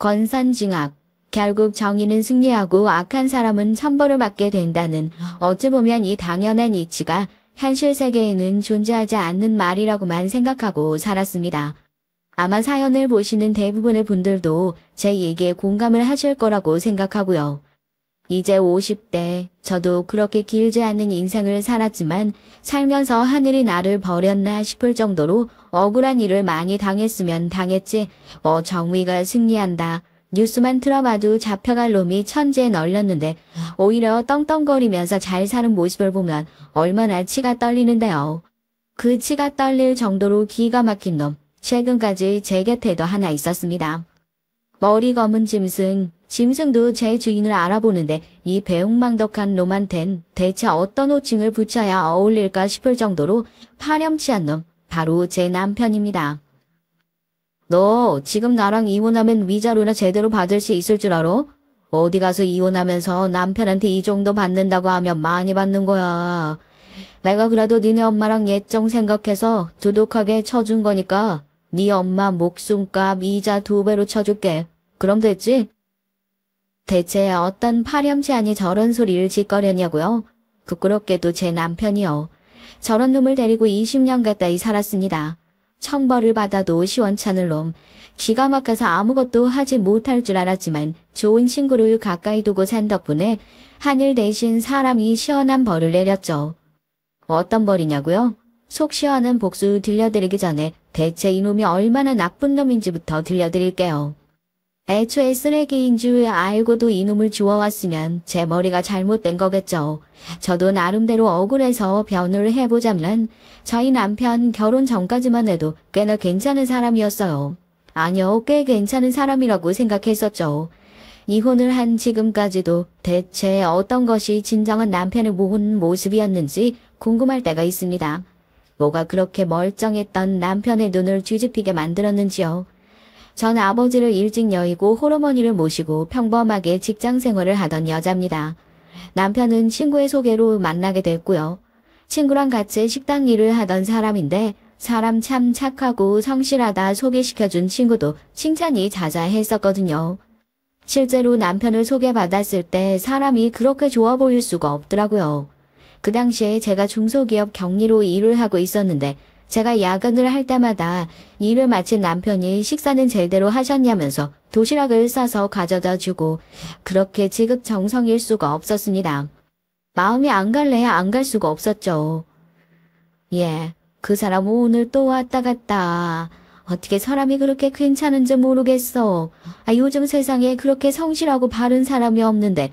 권선징악. 결국 정의는 승리하고 악한 사람은 천벌을 받게 된다는 어찌 보면 이 당연한 이치가 현실 세계에는 존재하지 않는 말이라고만 생각하고 살았습니다. 아마 사연을 보시는 대부분의 분들도 제 얘기에 공감을 하실 거라고 생각하고요. 이제 50대, 저도 그렇게 길지 않은 인생을 살았지만 살면서 하늘이 나를 버렸나 싶을 정도로 억울한 일을 많이 당했으면 당했지, 정의가 승리한다. 뉴스만 틀어봐도 잡혀갈 놈이 천지에 널렸는데 오히려 떵떵거리면서 잘 사는 모습을 보면 얼마나 치가 떨리는데요. 그 치가 떨릴 정도로 기가 막힌 놈, 최근까지 제 곁에도 하나 있었습니다. 머리 검은 짐승도 제 주인을 알아보는데 이 배웅망덕한 놈한텐 대체 어떤 호칭을 붙여야 어울릴까 싶을 정도로 파렴치한 놈, 바로 제 남편입니다. 너 지금 나랑 이혼하면 위자료나 제대로 받을 수 있을 줄 알아? 어디 가서 이혼하면서 남편한테 이 정도 받는다고 하면 많이 받는 거야. 내가 그래도 니네 엄마랑 예정 생각해서 두둑하게 쳐준 거니까 네 엄마 목숨값 이자 2배로 쳐줄게. 그럼 됐지? 대체 어떤 파렴치하니 저런 소리를 짓거렸냐고요? 부끄럽게도 제 남편이요. 저런 놈을 데리고 20년 가까이 살았습니다. 청벌을 받아도 시원찮을 놈, 기가 막혀서 아무것도 하지 못할 줄 알았지만 좋은 친구를 가까이 두고 산 덕분에 하늘 대신 사람이 시원한 벌을 내렸죠. 어떤 벌이냐고요? 속 시원한 복수 들려드리기 전에 대체 이놈이 얼마나 나쁜 놈인지부터 들려드릴게요. 애초에 쓰레기인 줄 알고도 이놈을 주워왔으면 제 머리가 잘못된 거겠죠. 저도 나름대로 억울해서 변호를 해보자면 저희 남편 결혼 전까지만 해도 꽤나 괜찮은 사람이었어요. 아니요, 꽤 괜찮은 사람이라고 생각했었죠. 이혼을 한 지금까지도 대체 어떤 것이 진정한 남편의 모은 모습이었는지 궁금할 때가 있습니다. 뭐가 그렇게 멀쩡했던 남편의 눈을 뒤집히게 만들었는지요. 전 아버지를 일찍 여의고 홀어머니를 모시고 평범하게 직장 생활을 하던 여자입니다. 남편은 친구의 소개로 만나게 됐고요. 친구랑 같이 식당 일을 하던 사람인데 사람 참 착하고 성실하다 소개시켜준 친구도 칭찬이 자자했었거든요. 실제로 남편을 소개받았을 때 사람이 그렇게 좋아 보일 수가 없더라고요. 그 당시에 제가 중소기업 격리로 일을 하고 있었는데 제가 야근을 할 때마다 일을 마친 남편이 식사는 제대로 하셨냐면서 도시락을 싸서 가져다 주고 그렇게 지극정성일 수가 없었습니다. 마음이 안 갈래야 안 갈 수가 없었죠. 예, 그 사람 오늘 또 왔다 갔다. 어떻게 사람이 그렇게 괜찮은지 모르겠어. 요즘 세상에 그렇게 성실하고 바른 사람이 없는데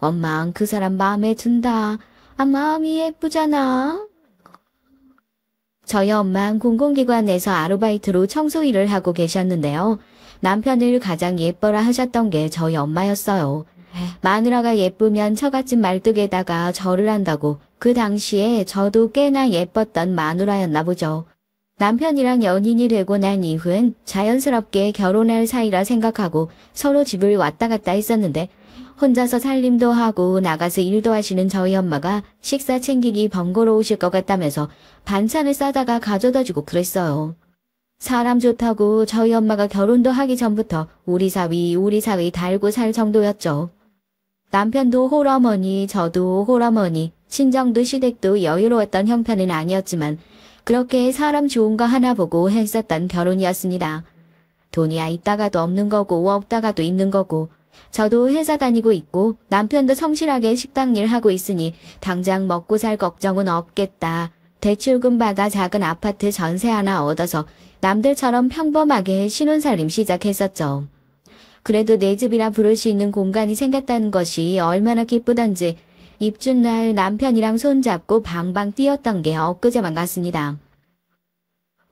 엄마 그 사람 마음에 든다. 마음이 예쁘잖아. 저희 엄마는 공공기관에서 아르바이트로 청소 일을 하고 계셨는데요. 남편을 가장 예뻐라 하셨던 게 저희 엄마였어요. 마누라가 예쁘면 처갓집 말뚝에다가 절을 한다고 그 당시에 저도 꽤나 예뻤던 마누라였나 보죠. 남편이랑 연인이 되고 난 이후엔 자연스럽게 결혼할 사이라 생각하고 서로 집을 왔다 갔다 했었는데 혼자서 살림도 하고 나가서 일도 하시는 저희 엄마가 식사 챙기기 번거로우실 것 같다면서 반찬을 싸다가 가져다 주고 그랬어요. 사람 좋다고 저희 엄마가 결혼도 하기 전부터 우리 사위 달고 살 정도였죠. 남편도 홀어머니, 저도 홀어머니, 친정도 시댁도 여유로웠던 형편은 아니었지만 그렇게 사람 좋은 거 하나 보고 했었던 결혼이었습니다. 돈이야 있다가도 없는 거고 없다가도 있는 거고 저도 회사 다니고 있고 남편도 성실하게 식당 일 하고 있으니 당장 먹고 살 걱정은 없겠다. 대출금 받아 작은 아파트 전세 하나 얻어서 남들처럼 평범하게 신혼살림 시작했었죠. 그래도 내 집이라 부를 수 있는 공간이 생겼다는 것이 얼마나 기쁘던지 입춘날 남편이랑 손잡고 방방 뛰었던 게 엊그제만 같습니다.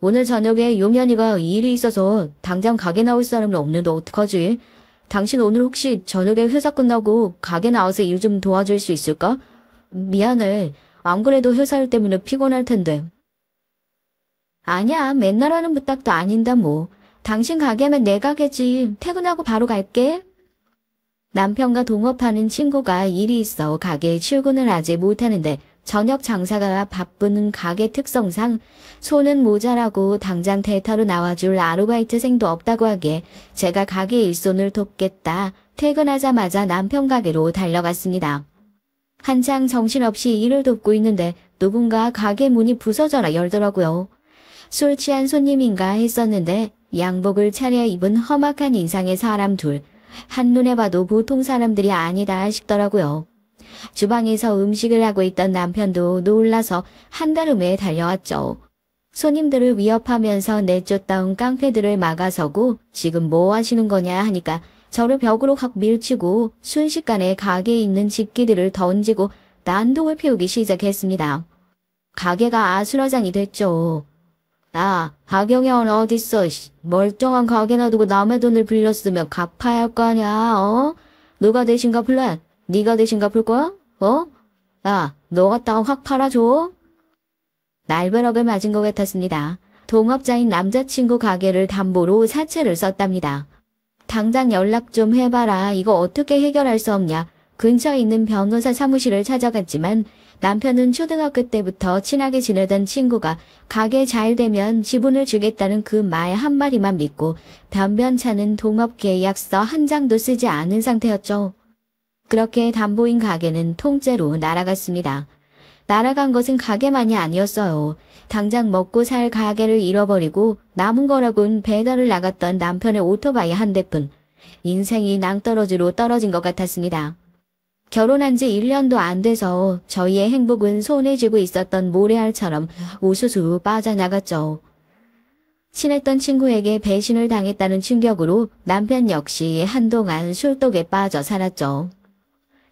오늘 저녁에 용현이가 일이 있어서 당장 가게 나올 사람은 없는데 어떡하지? 당신 오늘 혹시 저녁에 회사 끝나고 가게 나와서 일 좀 도와줄 수 있을까? 미안해. 안 그래도 회사 일 때문에 피곤할 텐데. 아니야. 맨날 하는 부탁도 아닌다 뭐. 당신 가게면 내 가게지. 퇴근하고 바로 갈게. 남편과 동업하는 친구가 일이 있어 가게에 출근을 하지 못하는데 저녁 장사가 바쁜 가게 특성상 손은 모자라고 당장 대타로 나와줄 아르바이트생도 없다고 하기에 제가 가게 일손을 돕겠다. 퇴근하자마자 남편 가게로 달려갔습니다. 한창 정신없이 일을 돕고 있는데 누군가 가게 문이 부서져라 열더라고요. 술 취한 손님인가 했었는데 양복을 차려입은 험악한 인상의 사람 둘. 한눈에 봐도 보통 사람들이 아니다 싶더라고요. 주방에서 음식을 하고 있던 남편도 놀라서 한달음에 달려왔죠. 손님들을 위협하면서 내쫓다운 깡패들을 막아서고 지금 뭐 하시는 거냐 하니까 저를 벽으로 확 밀치고 순식간에 가게에 있는 집기들을 던지고 난동을 피우기 시작했습니다. 가게가 아수라장이 됐죠. 아, 박영현 어딨어, 멀쩡한 가게 놔두고 남의 돈을 빌렸으면 갚아야 할 거 아냐, 어? 누가 대신가 불러? 네가 대신가 불 거야? 어? 야, 너 갖다가 확 팔아줘? 날벼락을 맞은 것 같았습니다. 동업자인 남자친구 가게를 담보로 사채를 썼답니다. 당장 연락 좀 해봐라. 이거 어떻게 해결할 수 없냐. 근처에 있는 변호사 사무실을 찾아갔지만 남편은 초등학교 때부터 친하게 지내던 친구가 가게 잘 되면 지분을 주겠다는 그 말 한마디만 믿고 변변찮은 동업계약서 한 장도 쓰지 않은 상태였죠. 그렇게 담보인 가게는 통째로 날아갔습니다. 날아간 것은 가게만이 아니었어요. 당장 먹고 살 가게를 잃어버리고 남은 거라곤 배달을 나갔던 남편의 오토바이 한 대뿐. 인생이 낭떠러지로 떨어진 것 같았습니다. 결혼한 지 1년도 안 돼서 저희의 행복은 손에 쥐고 있었던 모래알처럼 우수수 빠져나갔죠. 친했던 친구에게 배신을 당했다는 충격으로 남편 역시 한동안 술독에 빠져 살았죠.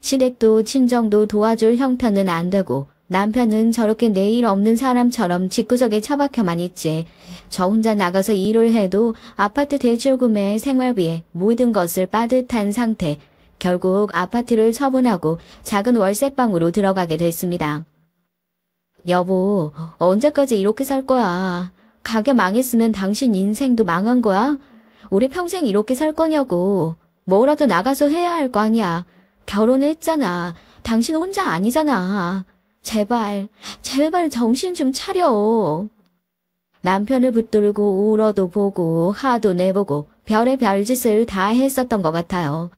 시댁도 친정도 도와줄 형편은 안 되고 남편은 저렇게 내일 없는 사람처럼 집구석에 처박혀만 있지. 저 혼자 나가서 일을 해도 아파트 대출금에 생활비에 모든 것을 빠듯한 상태. 결국 아파트를 처분하고 작은 월세방으로 들어가게 됐습니다. 여보, 언제까지 이렇게 살 거야? 가게 망했으면 당신 인생도 망한 거야? 우리 평생 이렇게 살 거냐고. 뭐라도 나가서 해야 할 거 아니야. 결혼했잖아. 당신 혼자 아니잖아. 제발, 제발 정신 좀 차려. 남편을 붙들고 울어도 보고 화도 내보고 별의 별짓을 다 했었던 것 같아요.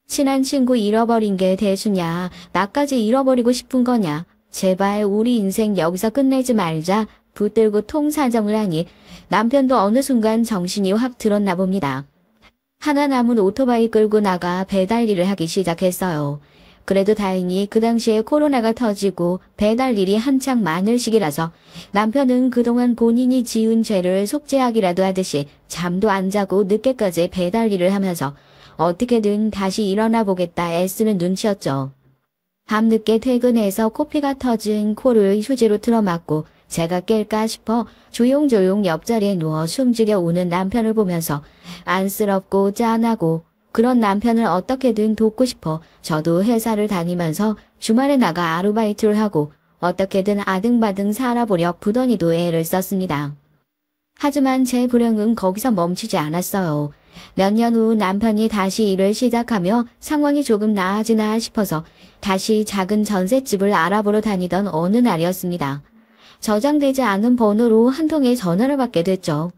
친한 친구 잃어버린 게 대수냐, 나까지 잃어버리고 싶은 거냐. 제발 우리 인생 여기서 끝내지 말자. 붙들고 통사정을 하니 남편도 어느 순간 정신이 확 들었나 봅니다. 하나 남은 오토바이 끌고 나가 배달 일을 하기 시작했어요. 그래도 다행히 그 당시에 코로나가 터지고 배달 일이 한창 많을 시기라서 남편은 그동안 본인이 지은 죄를 속죄하기라도 하듯이 잠도 안 자고 늦게까지 배달 일을 하면서 어떻게든 다시 일어나 보겠다 애쓰는 눈치였죠. 밤늦게 퇴근해서 코피가 터진 코를 휴지로 틀어막고 제가 깰까 싶어 조용조용 옆자리에 누워 숨죽여 우는 남편을 보면서 안쓰럽고 짠하고 그런 남편을 어떻게든 돕고 싶어 저도 회사를 다니면서 주말에 나가 아르바이트를 하고 어떻게든 아등바등 살아보려 부더니도 애를 썼습니다. 하지만 제 불행은 거기서 멈추지 않았어요. 몇 년 후 남편이 다시 일을 시작하며 상황이 조금 나아지나 싶어서 다시 작은 전셋집을 알아보러 다니던 어느 날이었습니다. 저장되지 않은 번호로 한 통의 전화를 받게 됐죠.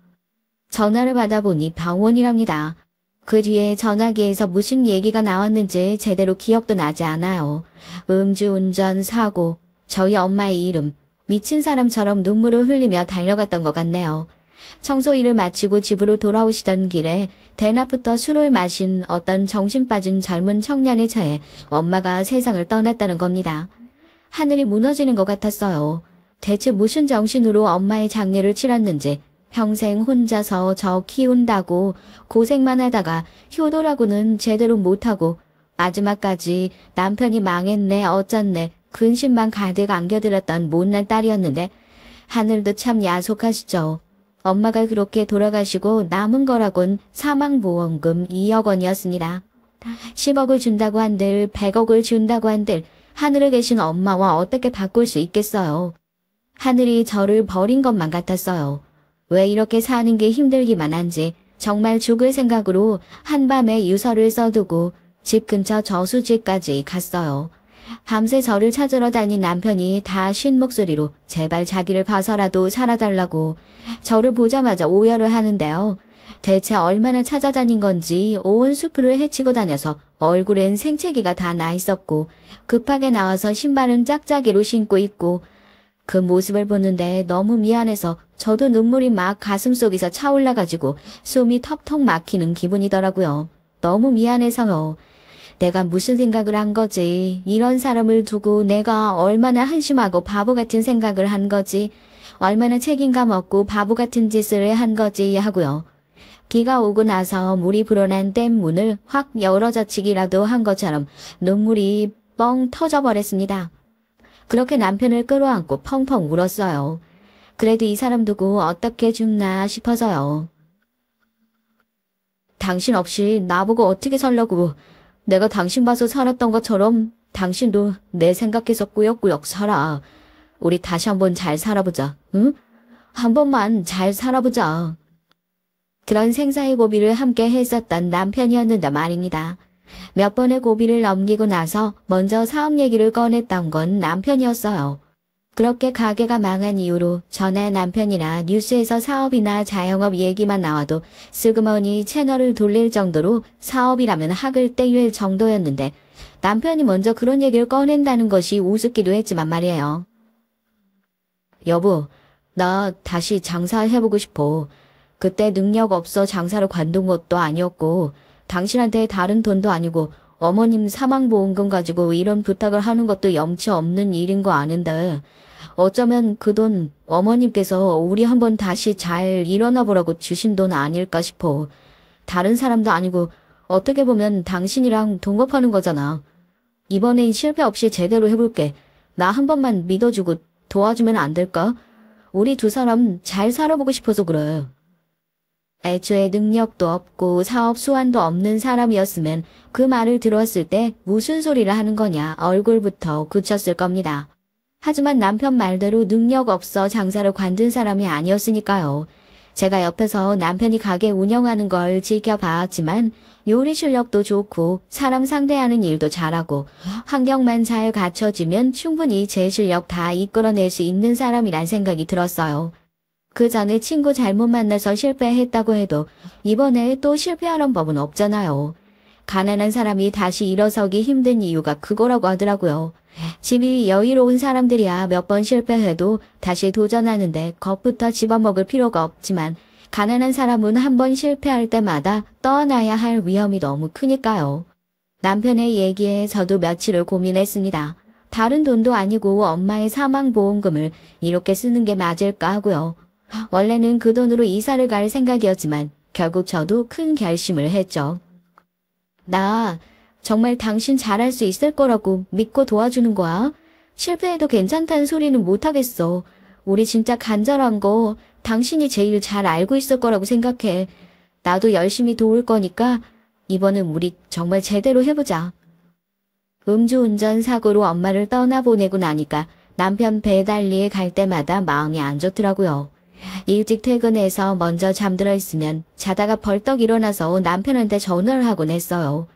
전화를 받아보니 병원이랍니다. 그 뒤에 전화기에서 무슨 얘기가 나왔는지 제대로 기억도 나지 않아요. 음주운전 사고, 저희 엄마의 이름, 미친 사람처럼 눈물을 흘리며 달려갔던 것 같네요. 청소 일을 마치고 집으로 돌아오시던 길에 대낮부터 술을 마신 어떤 정신 빠진 젊은 청년의 차에 엄마가 세상을 떠났다는 겁니다. 하늘이 무너지는 것 같았어요. 대체 무슨 정신으로 엄마의 장례를 치렀는지 평생 혼자서 저 키운다고 고생만 하다가 효도라고는 제대로 못하고 마지막까지 남편이 망했네 어쩌네 근심만 가득 안겨들었던 못난 딸이었는데 하늘도 참 야속하시죠. 엄마가 그렇게 돌아가시고 남은 거라곤 사망보험금 2억 원이었습니다. 10억을 준다고 한들 100억을 준다고 한들 하늘에 계신 엄마와 어떻게 바꿀 수 있겠어요. 하늘이 저를 버린 것만 같았어요. 왜 이렇게 사는 게 힘들기만 한지 정말 죽을 생각으로 한밤에 유서를 써두고 집 근처 저수지까지 갔어요. 밤새 저를 찾으러 다닌 남편이 다 쉰 목소리로 제발 자기를 봐서라도 살아달라고 저를 보자마자 오열을 하는데요. 대체 얼마나 찾아다닌 건지 온 수풀을 헤치고 다녀서 얼굴엔 생채기가 다 나 있었고 급하게 나와서 신발은 짝짝이로 신고 있고 그 모습을 보는데 너무 미안해서 저도 눈물이 막 가슴속에서 차올라가지고 숨이 턱턱 막히는 기분이더라고요. 너무 미안해서요. 내가 무슨 생각을 한 거지. 이런 사람을 두고 내가 얼마나 한심하고 바보 같은 생각을 한 거지. 얼마나 책임감 없고 바보 같은 짓을 한 거지 하고요. 비가 오고 나서 물이 불어난 댐 문을 확 열어젖히기라도 한 것처럼 눈물이 뻥 터져버렸습니다. 그렇게 남편을 끌어안고 펑펑 울었어요. 그래도 이 사람 두고 어떻게 죽나 싶어서요. 당신 없이 나보고 어떻게 살려고. 내가 당신 봐서 살았던 것처럼 당신도 내 생각해서 꾸역꾸역 살아. 우리 다시 한번 잘 살아보자. 응? 한 번만 잘 살아보자. 그런 생사의 고비를 함께 했었던 남편이었는데 말입니다. 몇 번의 고비를 넘기고 나서 먼저 사업 얘기를 꺼냈던 건 남편이었어요. 그렇게 가게가 망한 이후로 전에 남편이나 뉴스에서 사업이나 자영업 얘기만 나와도 슬그머니 채널을 돌릴 정도로 사업이라면 학을 떼일 정도였는데 남편이 먼저 그런 얘기를 꺼낸다는 것이 우습기도 했지만 말이에요. 여보, 나 다시 장사해보고 싶어. 그때 능력 없어 장사를 관둔 것도 아니었고 당신한테 다른 돈도 아니고 어머님 사망보험금 가지고 이런 부탁을 하는 것도 염치 없는 일인 거 아는데 어쩌면 그 돈 어머님께서 우리 한번 다시 잘 일어나 보라고 주신 돈 아닐까 싶어. 다른 사람도 아니고 어떻게 보면 당신이랑 동업하는 거잖아. 이번엔 실패 없이 제대로 해볼게. 나 한 번만 믿어주고 도와주면 안 될까? 우리 두 사람 잘 살아보고 싶어서 그래. 애초에 능력도 없고 사업 수완도 없는 사람이었으면 그 말을 들었을 때 무슨 소리를 하는 거냐 얼굴부터 굳혔을 겁니다. 하지만 남편 말대로 능력 없어 장사를 관둔 사람이 아니었으니까요. 제가 옆에서 남편이 가게 운영하는 걸 지켜봤지만 요리 실력도 좋고 사람 상대하는 일도 잘하고 환경만 잘 갖춰지면 충분히 제 실력 다 이끌어낼 수 있는 사람이란 생각이 들었어요. 그 전에 친구 잘못 만나서 실패했다고 해도 이번에 또 실패하는 법은 없잖아요. 가난한 사람이 다시 일어서기 힘든 이유가 그거라고 하더라고요. 집이 여유로운 사람들이야 몇 번 실패해도 다시 도전하는데 겁부터 집어먹을 필요가 없지만 가난한 사람은 한 번 실패할 때마다 떠나야 할 위험이 너무 크니까요. 남편의 얘기에 저도 며칠을 고민했습니다. 다른 돈도 아니고 엄마의 사망보험금을 이렇게 쓰는 게 맞을까 하고요. 원래는 그 돈으로 이사를 갈 생각이었지만 결국 저도 큰 결심을 했죠. 나 정말 당신 잘할 수 있을 거라고 믿고 도와주는 거야. 실패해도 괜찮다는 소리는 못하겠어. 우리 진짜 간절한 거 당신이 제일 잘 알고 있을 거라고 생각해. 나도 열심히 도울 거니까 이번은 우리 정말 제대로 해보자. 음주운전 사고로 엄마를 떠나보내고 나니까 남편 배달일에 갈 때마다 마음이 안 좋더라고요. 일찍 퇴근해서 먼저 잠들어 있으면 자다가 벌떡 일어나서 남편한테 전화를 하곤 했어요.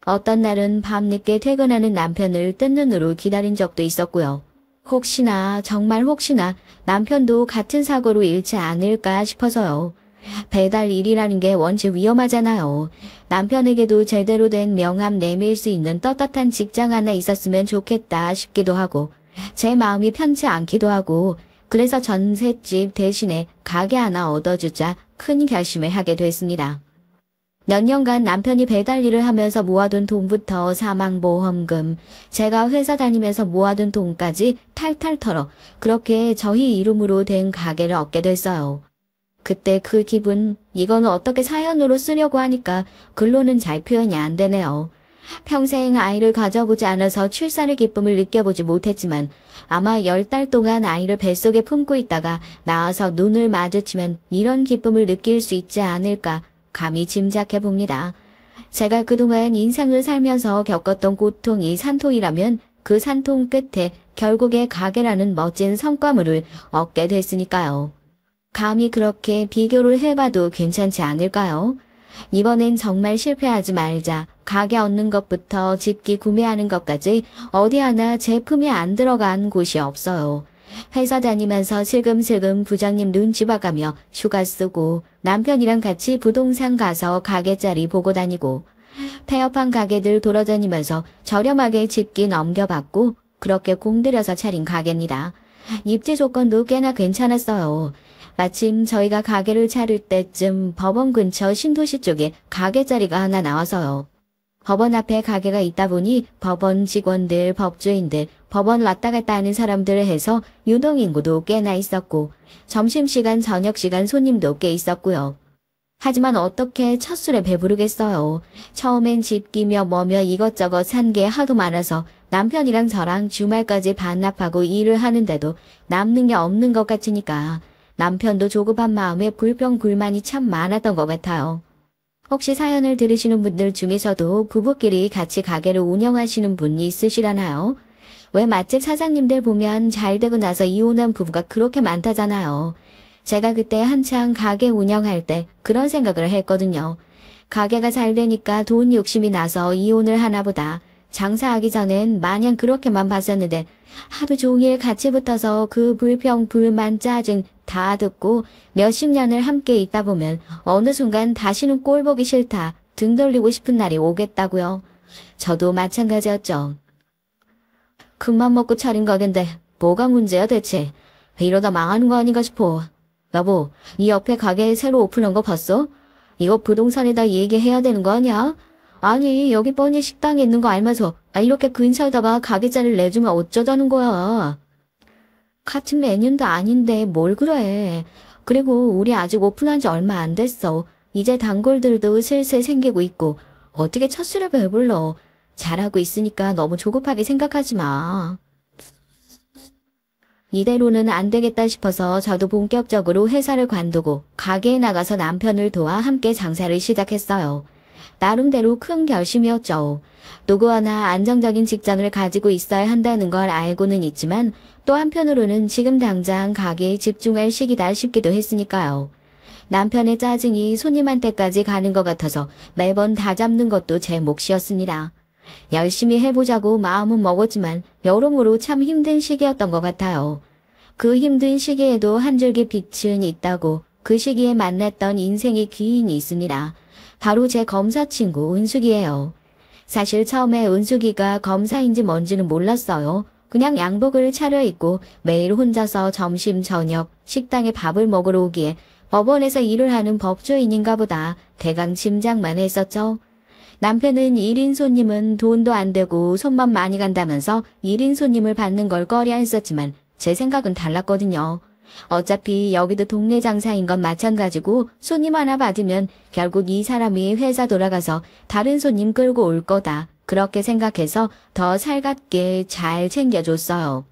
어떤 날은 밤늦게 퇴근하는 남편을 뜬 눈으로 기다린 적도 있었고요. 혹시나 정말 혹시나 남편도 같은 사고로 잃지 않을까 싶어서요. 배달 일이라는 게 원체 위험하잖아요. 남편에게도 제대로 된 명함 내밀 수 있는 떳떳한 직장 하나 있었으면 좋겠다 싶기도 하고 제 마음이 편치 않기도 하고 그래서 전셋집 대신에 가게 하나 얻어주자 큰 결심을 하게 됐습니다. 몇 년간 남편이 배달 일을 하면서 모아둔 돈부터 사망보험금, 제가 회사 다니면서 모아둔 돈까지 탈탈 털어 그렇게 저희 이름으로 된 가게를 얻게 됐어요. 그때 그 기분, 이거는 어떻게 사연으로 쓰려고 하니까 글로는 잘 표현이 안 되네요. 평생 아이를 가져보지 않아서 출산의 기쁨을 느껴보지 못했지만 아마 10달 동안 아이를 뱃속에 품고 있다가 나와서 눈을 마주치면 이런 기쁨을 느낄 수 있지 않을까 감히 짐작해 봅니다. 제가 그동안 인생을 살면서 겪었던 고통이 산통이라면 그 산통 끝에 결국에 가게라는 멋진 성과물을 얻게 됐으니까요. 감히 그렇게 비교를 해봐도 괜찮지 않을까요? 이번엔 정말 실패하지 말자. 가게 얻는 것부터 집기 구매하는 것까지 어디 하나 제품이 안 들어간 곳이 없어요. 회사 다니면서 슬금슬금 부장님 눈치 봐가며 휴가 쓰고 남편이랑 같이 부동산 가서 가게 자리 보고 다니고 폐업한 가게들 돌아다니면서 저렴하게 집기 넘겨받고 그렇게 공들여서 차린 가게입니다. 입지 조건도 꽤나 괜찮았어요. 마침 저희가 가게를 차릴 때쯤 법원 근처 신도시 쪽에 가게 자리가 하나 나와서요. 법원 앞에 가게가 있다 보니 법원 직원들, 법조인들, 법원 왔다 갔다 하는 사람들을 해서 유동인구도 꽤나 있었고 점심시간, 저녁시간 손님도 꽤 있었고요. 하지만 어떻게 첫 술에 배부르겠어요. 처음엔 집기며 뭐며 이것저것 산 게 하도 많아서 남편이랑 저랑 주말까지 반납하고 일을 하는데도 남는 게 없는 것 같으니까 남편도 조급한 마음에 불평불만이 참 많았던 것 같아요. 혹시 사연을 들으시는 분들 중에서도 부부끼리 같이 가게를 운영하시는 분이 있으시려나요? 왜 맛집 사장님들 보면 잘 되고 나서 이혼한 부부가 그렇게 많다잖아요. 제가 그때 한창 가게 운영할 때 그런 생각을 했거든요. 가게가 잘 되니까 돈 욕심이 나서 이혼을 하나 보다. 장사하기 전엔 마냥 그렇게만 봤었는데 하루 종일 같이 붙어서 그 불평, 불만, 짜증 다 듣고 몇십 년을 함께 있다 보면 어느 순간 다시는 꼴 보기 싫다, 등 돌리고 싶은 날이 오겠다고요. 저도 마찬가지였죠. 큰맘 먹고 차린 가게인데 뭐가 문제야 대체. 이러다 망하는 거 아닌가 싶어. 여보, 이 옆에 가게 새로 오픈한 거 봤어? 이거 부동산에다 얘기해야 되는 거 아니야? 아니, 여기 뻔히 식당에 있는 거 알면서 이렇게 근처에다가 가게 자리를 내주면 어쩌자는 거야. 같은 메뉴도 아닌데 뭘 그래. 그리고 우리 아직 오픈한 지 얼마 안 됐어. 이제 단골들도 슬슬 생기고 있고 어떻게 첫 술에 배불러. 잘하고 있으니까 너무 조급하게 생각하지 마. 이대로는 안 되겠다 싶어서 저도 본격적으로 회사를 관두고 가게에 나가서 남편을 도와 함께 장사를 시작했어요. 나름대로 큰 결심이었죠. 누구 하나 안정적인 직장을 가지고 있어야 한다는 걸 알고는 있지만 또 한편으로는 지금 당장 가게에 집중할 시기다 싶기도 했으니까요. 남편의 짜증이 손님한테까지 가는 것 같아서 매번 다잡는 것도 제 몫이었습니다. 열심히 해보자고 마음은 먹었지만 여러모로 참 힘든 시기였던 것 같아요. 그 힘든 시기에도 한 줄기 빛은 있다고 그 시기에 만났던 인생의 귀인이 있습니다. 바로 제 검사 친구 은숙이에요. 사실 처음에 은숙이가 검사인지 뭔지는 몰랐어요. 그냥 양복을 차려입고 매일 혼자서 점심, 저녁 식당에 밥을 먹으러 오기에 법원에서 일을 하는 법조인인가 보다 대강 짐작만 했었죠. 남편은 1인 손님은 돈도 안 되고 손만 많이 간다면서 1인 손님을 받는 걸 꺼려했었지만 제 생각은 달랐거든요. 어차피 여기도 동네 장사인 건 마찬가지고 손님 하나 받으면 결국 이 사람이 회사 돌아가서 다른 손님 끌고 올 거다. 그렇게 생각해서 더 살갑게 잘 챙겨줬어요.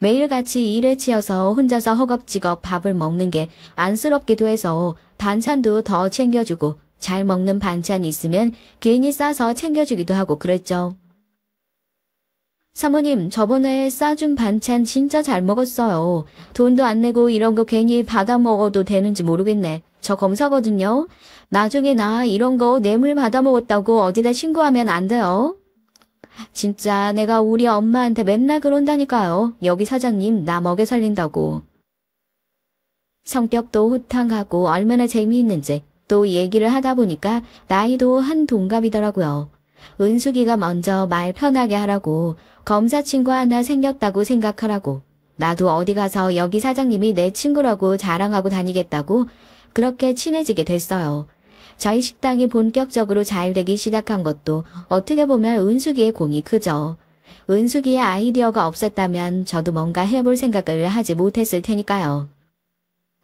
매일같이 일에 치여서 혼자서 허겁지겁 밥을 먹는 게 안쓰럽기도 해서 반찬도 더 챙겨주고 잘 먹는 반찬 있으면 괜히 싸서 챙겨주기도 하고 그랬죠. 사모님, 저번에 싸준 반찬 진짜 잘 먹었어요. 돈도 안 내고 이런 거 괜히 받아 먹어도 되는지 모르겠네. 저 검사거든요. 나중에 나 이런 거 뇌물 받아 먹었다고 어디다 신고하면 안 돼요. 진짜 내가 우리 엄마한테 맨날 그런다니까요. 여기 사장님 나 먹여 살린다고. 성격도 호탕하고 얼마나 재미있는지 또 얘기를 하다 보니까 나이도 한 동갑이더라고요. 은숙이가 먼저 말 편하게 하라고, 검사 친구 하나 생겼다고 생각하라고, 나도 어디 가서 여기 사장님이 내 친구라고 자랑하고 다니겠다고 그렇게 친해지게 됐어요. 저희 식당이 본격적으로 잘 되기 시작한 것도 어떻게 보면 은숙이의 공이 크죠. 은숙이의 아이디어가 없었다면 저도 뭔가 해볼 생각을 하지 못했을 테니까요.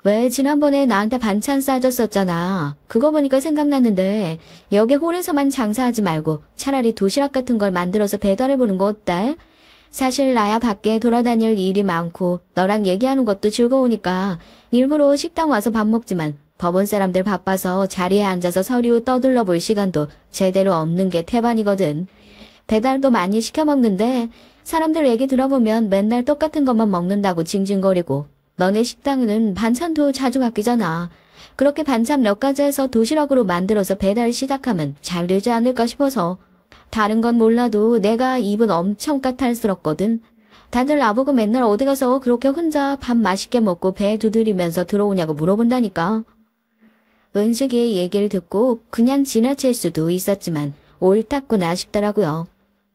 왜 지난번에 나한테 반찬 싸줬었잖아. 그거 보니까 생각났는데 여기 홀에서만 장사하지 말고 차라리 도시락 같은 걸 만들어서 배달해보는 거 어때? 사실 나야 밖에 돌아다닐 일이 많고 너랑 얘기하는 것도 즐거우니까 일부러 식당 와서 밥 먹지만 법원 사람들 바빠서 자리에 앉아서 서류 떠들러 볼 시간도 제대로 없는 게 태반이거든. 배달도 많이 시켜 먹는데 사람들 얘기 들어보면 맨날 똑같은 것만 먹는다고 징징거리고 너네 식당은 반찬도 자주 바뀌잖아. 그렇게 반찬 몇 가지 해서 도시락으로 만들어서 배달 시작하면 잘 되지 않을까 싶어서. 다른 건 몰라도 내가 입은 엄청 까탈스럽거든. 다들 나보고 맨날 어디 가서 그렇게 혼자 밥 맛있게 먹고 배 두드리면서 들어오냐고 물어본다니까. 은숙이의 얘기를 듣고 그냥 지나칠 수도 있었지만 옳았구나 싶더라고요.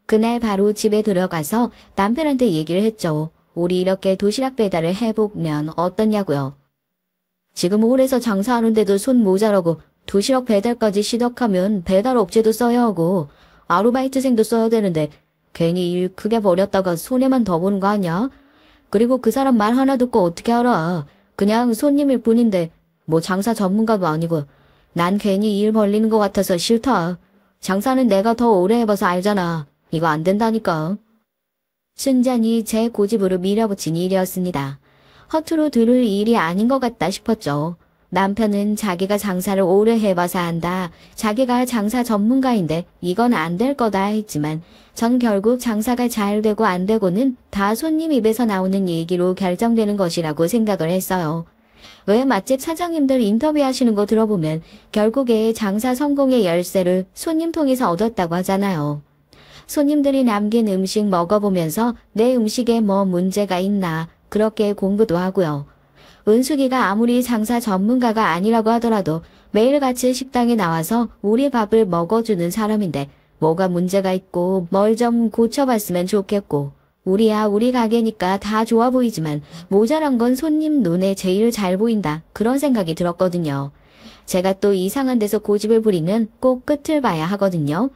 그날 바로 집에 들어가서 남편한테 얘기를 했죠. 우리 이렇게 도시락 배달을 해보면 어떠냐고요. 지금 홀에서 장사하는데도 손 모자라고 도시락 배달까지 시작하면 배달업체도 써야 하고 아르바이트생도 써야 되는데 괜히 일 크게 벌였다가 손해만 더 보는 거 아니야? 그리고 그 사람 말 하나 듣고 어떻게 알아? 그냥 손님일 뿐인데 뭐 장사 전문가도 아니고 난 괜히 일 벌리는 것 같아서 싫다. 장사는 내가 더 오래 해봐서 알잖아. 이거 안 된다니까. 순전히 제 고집으로 밀어붙인 일이었습니다. 허투루 들을 일이 아닌 것 같다 싶었죠. 남편은 자기가 장사를 오래 해봐서 안다. 자기가 장사 전문가인데 이건 안 될 거다 했지만 전 결국 장사가 잘 되고 안 되고는 다 손님 입에서 나오는 얘기로 결정되는 것이라고 생각을 했어요. 왜 맛집 사장님들 인터뷰하시는 거 들어보면 결국에 장사 성공의 열쇠를 손님 통해서 얻었다고 하잖아요. 손님들이 남긴 음식 먹어보면서 내 음식에 뭐 문제가 있나 그렇게 공부도 하고요. 은숙이가 아무리 장사 전문가가 아니라고 하더라도 매일같이 식당에 나와서 우리 밥을 먹어주는 사람인데 뭐가 문제가 있고 뭘 좀 고쳐봤으면 좋겠고 우리 가게니까 다 좋아 보이지만 모자란 건 손님 눈에 제일 잘 보인다 그런 생각이 들었거든요. 제가 또 이상한 데서 고집을 부리면 꼭 끝을 봐야 하거든요.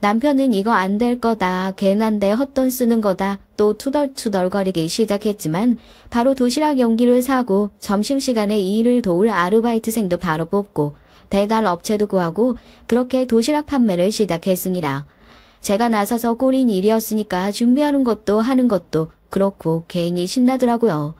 남편은 이거 안 될 거다, 괜한데 헛돈 쓰는 거다, 또 투덜투덜거리기 시작했지만 바로 도시락 용기를 사고 점심시간에 일을 도울 아르바이트생도 바로 뽑고 배달 업체도 구하고 그렇게 도시락 판매를 시작했습니다. 제가 나서서 꼬린 일이었으니까 준비하는 것도 하는 것도 그렇고 괜히 신나더라고요.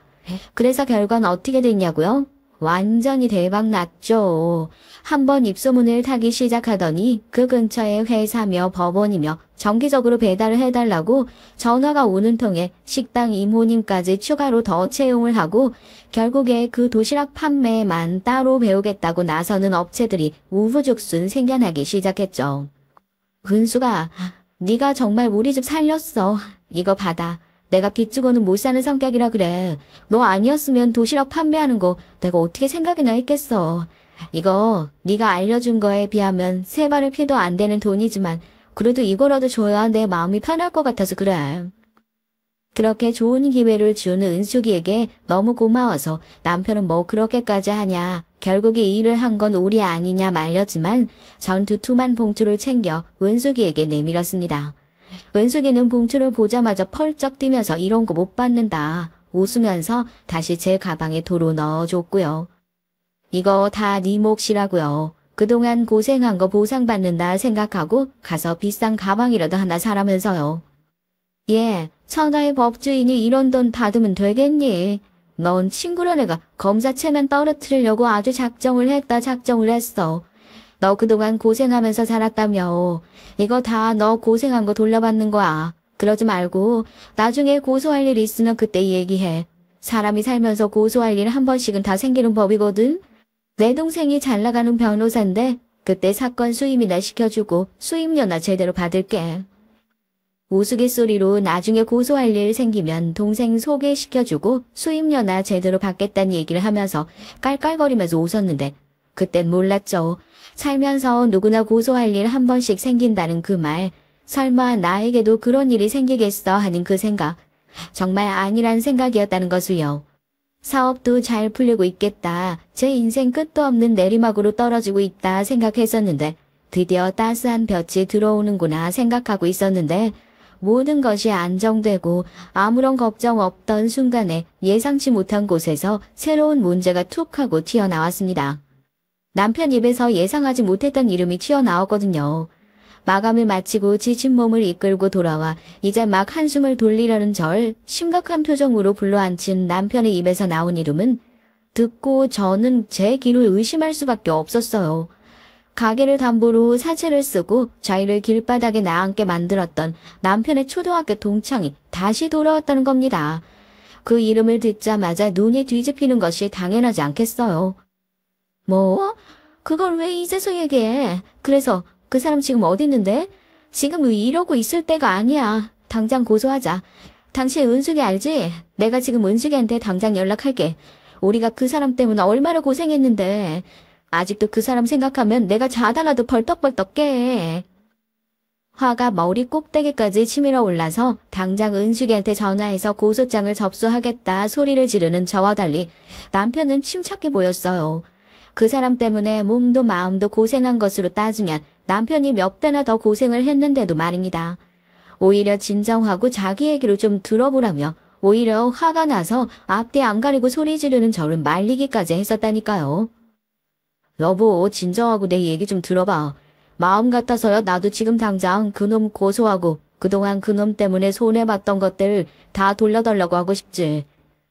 그래서 결과는 어떻게 됐냐고요? 완전히 대박 났죠. 한번 입소문을 타기 시작하더니 그 근처에 회사며 법원이며 정기적으로 배달을 해달라고 전화가 오는 통에 식당 이모님까지 추가로 더 채용을 하고 결국에 그 도시락 판매만 따로 배우겠다고 나서는 업체들이 우후죽순 생겨나기 시작했죠. 은수가 네가 정말 우리 집 살렸어. 이거 받아. 내가 빚 주고는 못 사는 성격이라 그래. 너 아니었으면 도시락 판매하는 거 내가 어떻게 생각이나 했겠어. 이거 네가 알려준 거에 비하면 세 발의 피도 안 되는 돈이지만 그래도 이거라도 줘야 내 마음이 편할 것 같아서 그래. 그렇게 좋은 기회를 준 은숙이에게 너무 고마워서 남편은 뭐 그렇게까지 하냐. 결국에 일을 한 건 우리 아니냐 말렸지만 전 두툼한 봉투를 챙겨 은숙이에게 내밀었습니다. 은숙이는 봉투를 보자마자 펄쩍 뛰면서 이런 거 못 받는다. 웃으면서 다시 제 가방에 도로 넣어줬고요. 이거 다 네 몫이라고요. 그동안 고생한 거 보상받는다 생각하고 가서 비싼 가방이라도 하나 사라면서요. 예, 천하의 법주인이 이런 돈 받으면 되겠니? 넌 친구란 애가 검사체면 떨어뜨리려고 아주 작정을 했어. 너 그동안 고생하면서 살았다며. 이거 다 너 고생한 거 돌려받는 거야. 그러지 말고 나중에 고소할 일 있으면 그때 얘기해. 사람이 살면서 고소할 일 한 번씩은 다 생기는 법이거든. 내 동생이 잘 나가는 변호사인데 그때 사건 수임이나 시켜주고 수임료나 제대로 받을게. 우스갯소리로 나중에 고소할 일 생기면 동생 소개시켜주고 수임료나 제대로 받겠다는 얘기를 하면서 깔깔거리면서 웃었는데 그땐 몰랐죠. 살면서 누구나 고소할 일 한 번씩 생긴다는 그 말. 설마 나에게도 그런 일이 생기겠어 하는 그 생각. 정말 아니란 생각이었다는 것을요. 사업도 잘 풀리고 있겠다. 제 인생 끝도 없는 내리막으로 떨어지고 있다 생각했었는데 드디어 따스한 볕이 들어오는구나 생각하고 있었는데 모든 것이 안정되고 아무런 걱정 없던 순간에 예상치 못한 곳에서 새로운 문제가 툭 하고 튀어나왔습니다. 남편 입에서 예상하지 못했던 이름이 튀어나왔거든요. 마감을 마치고 지친 몸을 이끌고 돌아와 이제 막 한숨을 돌리려는 절 심각한 표정으로 불러앉힌 남편의 입에서 나온 이름은 듣고 저는 제 귀를 의심할 수밖에 없었어요. 가게를 담보로 사채를 쓰고 저희를 길바닥에 나앉게 만들었던 남편의 초등학교 동창이 다시 돌아왔다는 겁니다. 그 이름을 듣자마자 눈이 뒤집히는 것이 당연하지 않겠어요. 뭐? 그걸 왜 이제서 얘기해? 그래서 그 사람 지금 어디 있는데? 지금 이러고 있을 때가 아니야. 당장 고소하자. 당신 은숙이 알지? 내가 지금 은숙이한테 당장 연락할게. 우리가 그 사람 때문에 얼마나 고생했는데. 아직도 그 사람 생각하면 내가 자다가도 벌떡벌떡 깨. 화가 머리 꼭대기까지 치밀어 올라서 당장 은숙이한테 전화해서 고소장을 접수하겠다 소리를 지르는 저와 달리 남편은 침착해 보였어요. 그 사람 때문에 몸도 마음도 고생한 것으로 따지면 남편이 몇 배나 더 고생을 했는데도 말입니다. 오히려 진정하고 자기 얘기를 좀 들어보라며 오히려 화가 나서 앞뒤 안 가리고 소리 지르는 저를 말리기까지 했었다니까요. 여보, 진정하고 내 얘기 좀 들어봐. 마음 같아서요. 나도 지금 당장 그놈 고소하고 그동안 그놈 때문에 손해봤던 것들 다 돌려달라고 하고 싶지.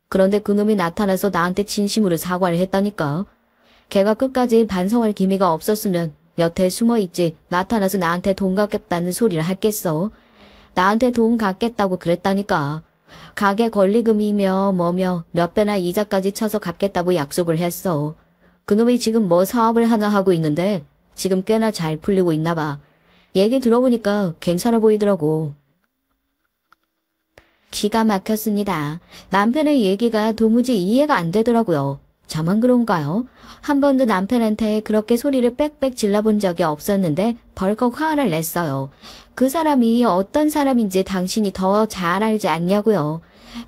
그런데 그놈이 나타나서 나한테 진심으로 사과를 했다니까. 걔가 끝까지 반성할 기미가 없었으면 여태 숨어있지 나타나서 나한테 돈 갚겠다는 소리를 했겠어. 나한테 돈 갚겠다고 그랬다니까. 가게 권리금이며 뭐며 몇 배나 이자까지 쳐서 갚겠다고 약속을 했어. 그놈이 지금 뭐 사업을 하나 하고 있는데 지금 꽤나 잘 풀리고 있나 봐. 얘기 들어보니까 괜찮아 보이더라고. 기가 막혔습니다. 남편의 얘기가 도무지 이해가 안 되더라고요. 저만 그런가요? 한 번도 남편한테 그렇게 소리를 빽빽 질러본 적이 없었는데 벌컥 화를 냈어요. 그 사람이 어떤 사람인지 당신이 더 잘 알지 않냐고요.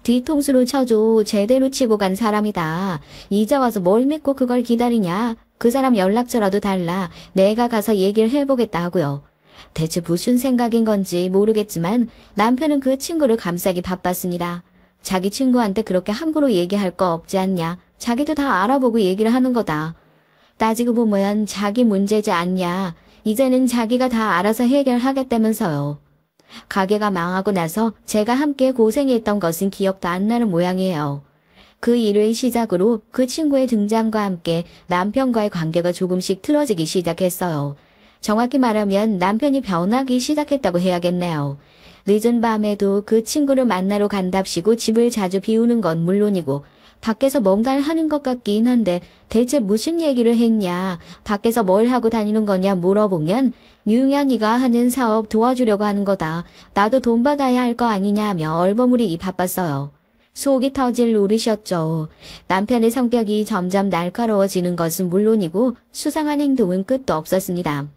뒤통수로 쳐줘 제대로 치고 간 사람이다. 이제 와서 뭘 믿고 그걸 기다리냐. 그 사람 연락처라도 달라. 내가 가서 얘기를 해보겠다 하고요. 대체 무슨 생각인 건지 모르겠지만 남편은 그 친구를 감싸기 바빴습니다. 자기 친구한테 그렇게 함부로 얘기할 거 없지 않냐. 자기도 다 알아보고 얘기를 하는 거다. 따지고 보면 자기 문제지 않냐. 이제는 자기가 다 알아서 해결하겠다면서요. 가게가 망하고 나서 제가 함께 고생했던 것은 기억도 안 나는 모양이에요. 그 일을 시작으로 그 친구의 등장과 함께 남편과의 관계가 조금씩 틀어지기 시작했어요. 정확히 말하면 남편이 변하기 시작했다고 해야겠네요. 늦은 밤에도 그 친구를 만나러 간답시고 집을 자주 비우는 건 물론이고 밖에서 뭔가를 하는 것 같긴 한데 대체 무슨 얘기를 했냐, 밖에서 뭘 하고 다니는 거냐 물어보면 유연이가 하는 사업 도와주려고 하는 거다. 나도 돈 받아야 할 거 아니냐 하며 얼버무리기 바빴어요. 속이 터질 노릇이었죠. 남편의 성격이 점점 날카로워지는 것은 물론이고 수상한 행동은 끝도 없었습니다.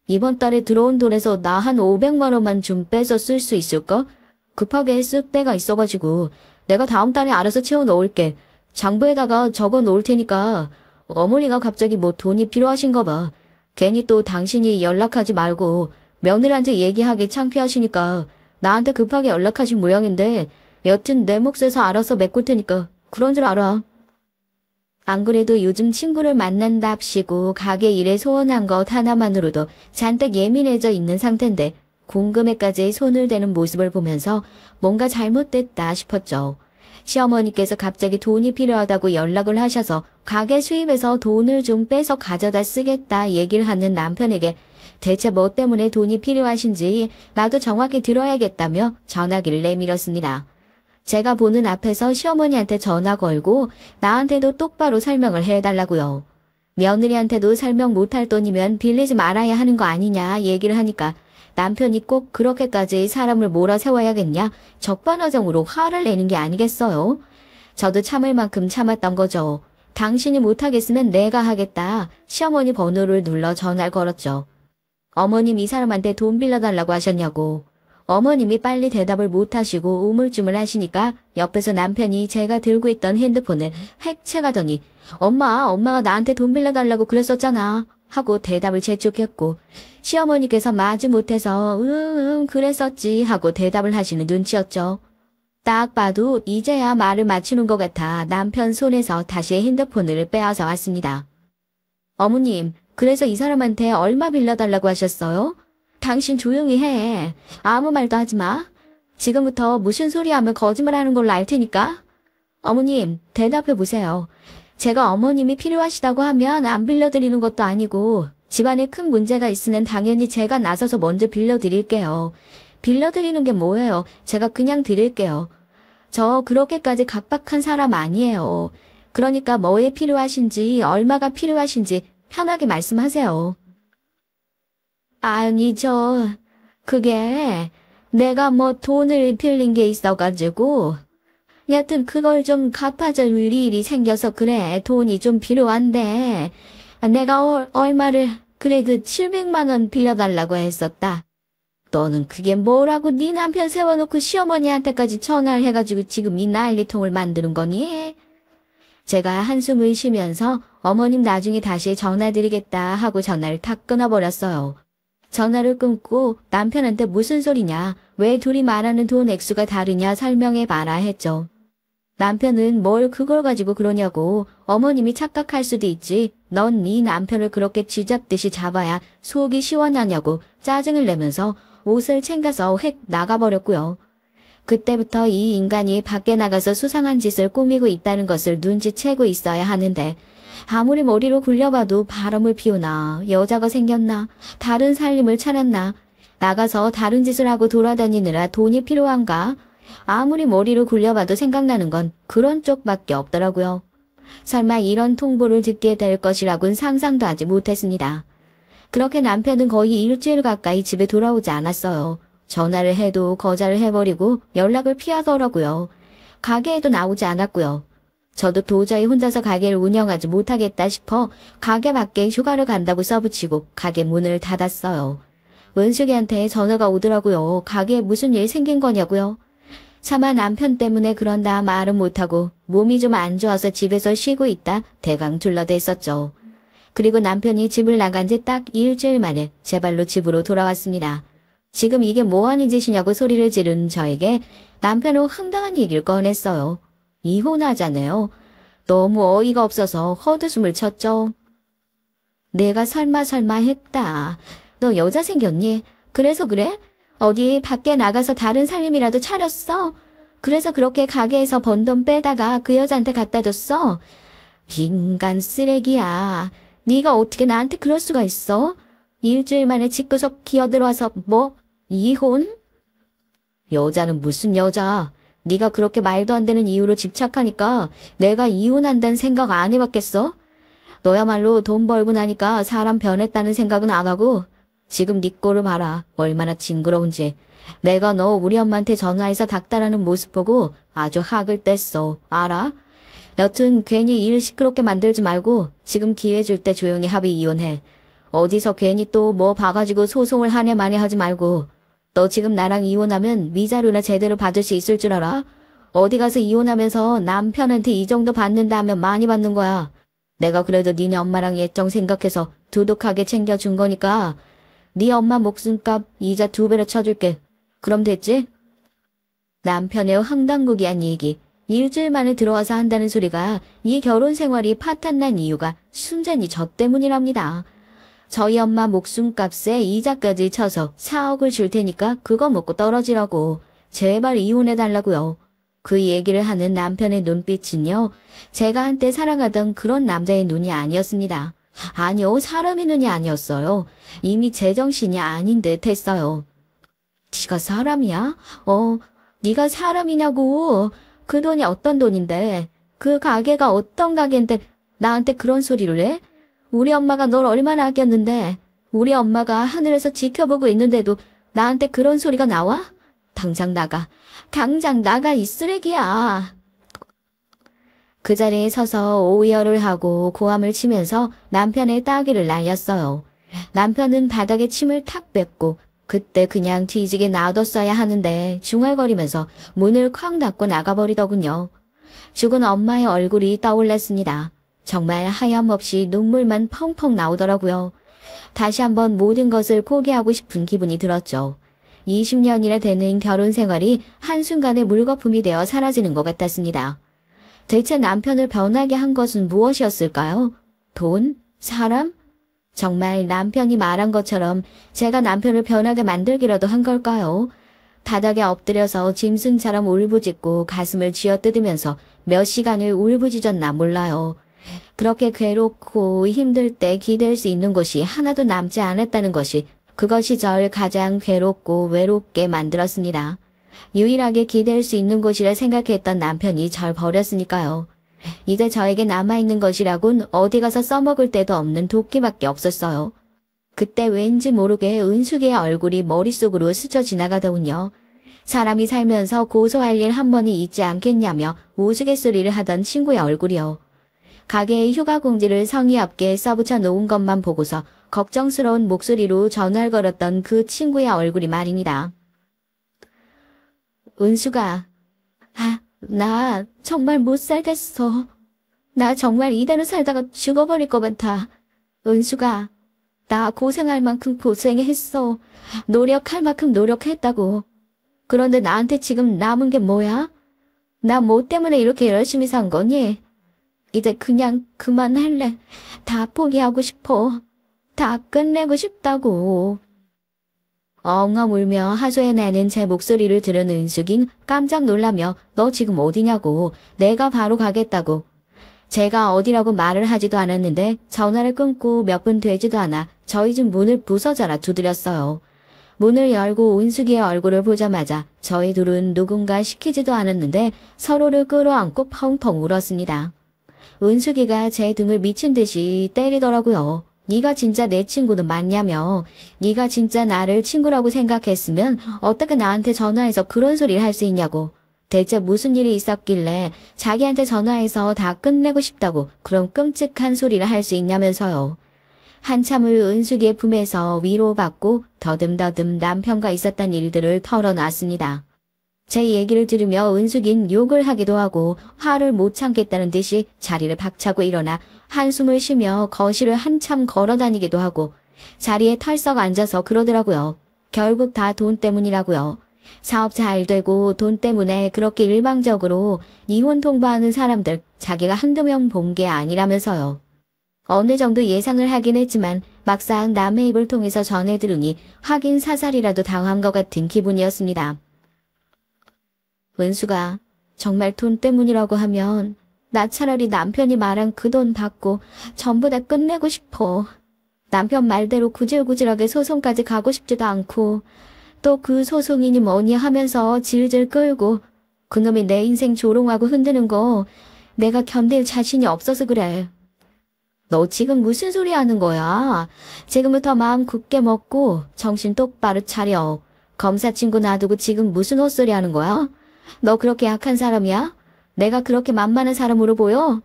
이번 달에 들어온 돈에서 나 한 500만 원만 좀 빼서 쓸 수 있을까? 급하게 쓸 때가 있어가지고 내가 다음 달에 알아서 채워 넣을게. 장부에다가 적어 놓을 테니까. 어머니가 갑자기 뭐 돈이 필요하신가 봐. 괜히 또 당신이 연락하지 말고 며느리한테 얘기하기 창피하시니까 나한테 급하게 연락하신 모양인데 여튼 내 몫에서 알아서 메꿀 테니까 그런 줄 알아. 안 그래도 요즘 친구를 만난답시고 가게 일에 소원한 것 하나만으로도 잔뜩 예민해져 있는 상태인데 공금에까지 손을 대는 모습을 보면서 뭔가 잘못됐다 싶었죠. 시어머니께서 갑자기 돈이 필요하다고 연락을 하셔서 가게 수입에서 돈을 좀 빼서 가져다 쓰겠다 얘기를 하는 남편에게 대체 뭐 때문에 돈이 필요하신지 나도 정확히 들어야겠다며 전화기를 내밀었습니다. 제가 보는 앞에서 시어머니한테 전화 걸고 나한테도 똑바로 설명을 해달라고요. 며느리한테도 설명 못할 돈이면 빌리지 말아야 하는 거 아니냐 얘기를 하니까 남편이 꼭 그렇게까지 사람을 몰아세워야겠냐 적반하장으로 화를 내는 게 아니겠어요. 저도 참을 만큼 참았던 거죠. 당신이 못하겠으면 내가 하겠다. 시어머니 번호를 눌러 전화를 걸었죠. 어머님 이 사람한테 돈 빌려달라고 하셨냐고. 어머님이 빨리 대답을 못하시고 우물쭈물 하시니까 옆에서 남편이 제가 들고 있던 핸드폰을 획책하더니 엄마가 나한테 돈 빌려달라고 그랬었잖아 하고 대답을 재촉했고 시어머니께서 마지못해서 그랬었지 하고 대답을 하시는 눈치였죠. 딱 봐도 이제야 말을 맞추는 것 같아 남편 손에서 다시 핸드폰을 빼앗아 왔습니다. 어머님, 그래서 이 사람한테 얼마 빌려달라고 하셨어요? 당신 조용히 해. 아무 말도 하지 마. 지금부터 무슨 소리 하면 거짓말하는 걸로 알 테니까. 어머님, 대답해 보세요. 제가 어머님이 필요하시다고 하면 안 빌려드리는 것도 아니고 집안에 큰 문제가 있으면 당연히 제가 나서서 먼저 빌려드릴게요. 빌려드리는 게 뭐예요? 제가 그냥 드릴게요. 저 그렇게까지 각박한 사람 아니에요. 그러니까 뭐에 필요하신지, 얼마가 필요하신지 편하게 말씀하세요. 아니, 그게 내가 뭐 돈을 빌린 게 있어가지고 여튼 그걸 좀 갚아줄 일이 생겨서 그래. 돈이 좀 필요한데 내가 얼마를 그래 700만 원 빌려달라고 했었다. 너는 그게 뭐라고 네 남편 세워놓고 시어머니한테까지 전화를 해가지고 지금 이 난리통을 만드는 거니? 제가 한숨을 쉬면서 어머님 나중에 다시 전화드리겠다 하고 전화를 탁 끊어버렸어요. 전화를 끊고 남편한테 무슨 소리냐, 왜 둘이 말하는 돈 액수가 다르냐 설명해봐라 했죠. 남편은 뭘 그걸 가지고 그러냐고, 어머님이 착각할 수도 있지, 넌 네 남편을 그렇게 쥐잡듯이 잡아야 속이 시원하냐고 짜증을 내면서 옷을 챙겨서 획 나가버렸고요. 그때부터 이 인간이 밖에 나가서 수상한 짓을 꾸미고 있다는 것을 눈치채고 있어야 하는데 아무리 머리로 굴려봐도 바람을 피우나, 여자가 생겼나, 다른 살림을 차렸나, 나가서 다른 짓을 하고 돌아다니느라 돈이 필요한가, 아무리 머리로 굴려봐도 생각나는 건 그런 쪽밖에 없더라고요. 설마 이런 통보를 듣게 될 것이라고는 상상도 하지 못했습니다. 그렇게 남편은 거의 일주일 가까이 집에 돌아오지 않았어요. 전화를 해도 거절을 해버리고 연락을 피하더라고요. 가게에도 나오지 않았고요. 저도 도저히 혼자서 가게를 운영하지 못하겠다 싶어 가게 밖에 휴가를 간다고 써붙이고 가게 문을 닫았어요. 은숙이한테 전화가 오더라고요. 가게에 무슨 일 생긴 거냐고요. 차마 남편 때문에 그런다 말은 못하고 몸이 좀 안 좋아서 집에서 쉬고 있다 대강 둘러댔었죠. 그리고 남편이 집을 나간 지 딱 일주일 만에 제 발로 집으로 돌아왔습니다. 지금 이게 뭐하는 짓이냐고 소리를 지른 저에게 남편은 황당한 얘기를 꺼냈어요. 이혼하자네요. 너무 어이가 없어서 헛웃음을 쳤죠. 내가 설마 했다. 너 여자 생겼니? 그래서 그래? 어디 밖에 나가서 다른 살림이라도 차렸어? 그래서 그렇게 가게에서 번 돈 빼다가 그 여자한테 갖다 줬어? 인간 쓰레기야. 네가 어떻게 나한테 그럴 수가 있어? 일주일 만에 집구석 기어들어와서 뭐? 이혼? 여자는 무슨 여자? 네가 그렇게 말도 안 되는 이유로 집착하니까 내가 이혼한다는 생각 안 해봤겠어? 너야말로 돈 벌고 나니까 사람 변했다는 생각은 안 하고 지금 네 꼴을 봐라. 얼마나 징그러운지. 내가 너 우리 엄마한테 전화해서 닥달하는 모습 보고 아주 학을 뗐어. 알아? 여튼 괜히 일 시끄럽게 만들지 말고 지금 기회 줄 때 조용히 합의 이혼해. 어디서 괜히 또 뭐 봐가지고 소송을 하네 마네 하지 말고. 너 지금 나랑 이혼하면 위자료나 제대로 받을 수 있을 줄 알아? 어디 가서 이혼하면서 남편한테 이 정도 받는다 하면 많이 받는 거야. 내가 그래도 니네 엄마랑 예정 생각해서 두둑하게 챙겨준 거니까 네 엄마 목숨값 이자 2배로 쳐줄게. 그럼 됐지? 남편의 황당무계한 얘기. 일주일 만에 들어와서 한다는 소리가 이 결혼 생활이 파탄난 이유가 순전히 저 때문이랍니다. 저희 엄마 목숨값에 이자까지 쳐서 4억을 줄 테니까 그거 먹고 떨어지라고. 제발 이혼해달라고요. 그 얘기를 하는 남편의 눈빛은요. 제가 한때 사랑하던 그런 남자의 눈이 아니었습니다. 아니요, 사람의 눈이 아니었어요. 이미 제정신이 아닌 듯 했어요. 네가 사람이야? 네가 사람이냐고. 그 돈이 어떤 돈인데, 그 가게가 어떤 가게인데 나한테 그런 소리를 해? 우리 엄마가 널 얼마나 아꼈는데, 우리 엄마가 하늘에서 지켜보고 있는데도 나한테 그런 소리가 나와? 당장 나가. 당장 나가, 이 쓰레기야. 그 자리에 서서 오열을 하고 고함을 치면서 남편의 따귀를 날렸어요. 남편은 바닥에 침을 탁 뱉고 그때 그냥 뒤지게 놔뒀어야 하는데 중얼거리면서 문을 쾅 닫고 나가버리더군요. 죽은 엄마의 얼굴이 떠올랐습니다. 정말 하염없이 눈물만 펑펑 나오더라고요. 다시 한번 모든 것을 포기하고 싶은 기분이 들었죠. 20년이나 되는 결혼 생활이 한순간에 물거품이 되어 사라지는 것 같았습니다. 대체 남편을 변하게 한 것은 무엇이었을까요? 돈? 사람? 정말 남편이 말한 것처럼 제가 남편을 변하게 만들기라도 한 걸까요? 바닥에 엎드려서 짐승처럼 울부짖고 가슴을 쥐어뜯으면서 몇 시간을 울부짖었나 몰라요. 그렇게 괴롭고 힘들 때 기댈 수 있는 곳이 하나도 남지 않았다는 것이 그것이 절 가장 괴롭고 외롭게 만들었습니다. 유일하게 기댈 수 있는 곳이라 생각했던 남편이 절 버렸으니까요. 이제 저에게 남아있는 것이라곤 어디 가서 써먹을 데도 없는 도끼밖에 없었어요. 그때 왠지 모르게 은숙이의 얼굴이 머릿속으로 스쳐 지나가더군요. 사람이 살면서 고소할 일 한 번이 있지 않겠냐며 우스갯소리를 하던 친구의 얼굴이요. 가게에 휴가 공지를 성의 없게 써붙여 놓은 것만 보고서 걱정스러운 목소리로 전화를 걸었던 그 친구의 얼굴이 말입니다. 은숙아, 나 정말 못 살겠어. 나 정말 이대로 살다가 죽어버릴 것 같아. 은숙아, 나 고생할 만큼 고생했어. 노력할 만큼 노력했다고. 그런데 나한테 지금 남은 게 뭐야? 나 뭐 때문에 이렇게 열심히 산 거니? 이제 그냥 그만할래. 다 포기하고 싶어. 다 끝내고 싶다고. 엉엉 울며 하소연하는 제 목소리를 들은 은숙인 깜짝 놀라며 너 지금 어디냐고. 내가 바로 가겠다고. 제가 어디라고 말을 하지도 않았는데 전화를 끊고 몇 분 되지도 않아 저희 집 문을 부서져라 두드렸어요. 문을 열고 은숙이의 얼굴을 보자마자 저희 둘은 누군가 시키지도 않았는데 서로를 끌어안고 펑펑 울었습니다. 은숙이가 제 등을 미친 듯이 때리더라고요. 네가 진짜 내 친구는 맞냐며. 네가 진짜 나를 친구라고 생각했으면 어떻게 나한테 전화해서 그런 소리를 할 수 있냐고. 대체 무슨 일이 있었길래 자기한테 전화해서 다 끝내고 싶다고 그런 끔찍한 소리를 할 수 있냐면서요. 한참을 은숙이의 품에서 위로받고 더듬더듬 남편과 있었던 일들을 털어놨습니다. 제 얘기를 들으며 은숙인 욕을 하기도 하고 화를 못 참겠다는 듯이 자리를 박차고 일어나 한숨을 쉬며 거실을 한참 걸어다니기도 하고 자리에 털썩 앉아서 그러더라고요. 결국 다 돈 때문이라고요. 사업 잘 되고 돈 때문에 그렇게 일방적으로 이혼 통보하는 사람들 자기가 한두 명 본 게 아니라면서요. 어느 정도 예상을 하긴 했지만 막상 남의 입을 통해서 전해 들으니 확인 사살이라도 당한 것 같은 기분이었습니다. 은수가 정말 돈 때문이라고 하면 나 차라리 남편이 말한 그 돈 받고 전부 다 끝내고 싶어. 남편 말대로 구질구질하게 소송까지 가고 싶지도 않고 또 그 소송이니 뭐니 하면서 질질 끌고 그놈이 내 인생 조롱하고 흔드는 거 내가 견딜 자신이 없어서 그래. 너 지금 무슨 소리 하는 거야? 지금부터 마음 굳게 먹고 정신 똑바로 차려. 검사 친구 놔두고 지금 무슨 헛소리 하는 거야? 너 그렇게 약한 사람이야? 내가 그렇게 만만한 사람으로 보여?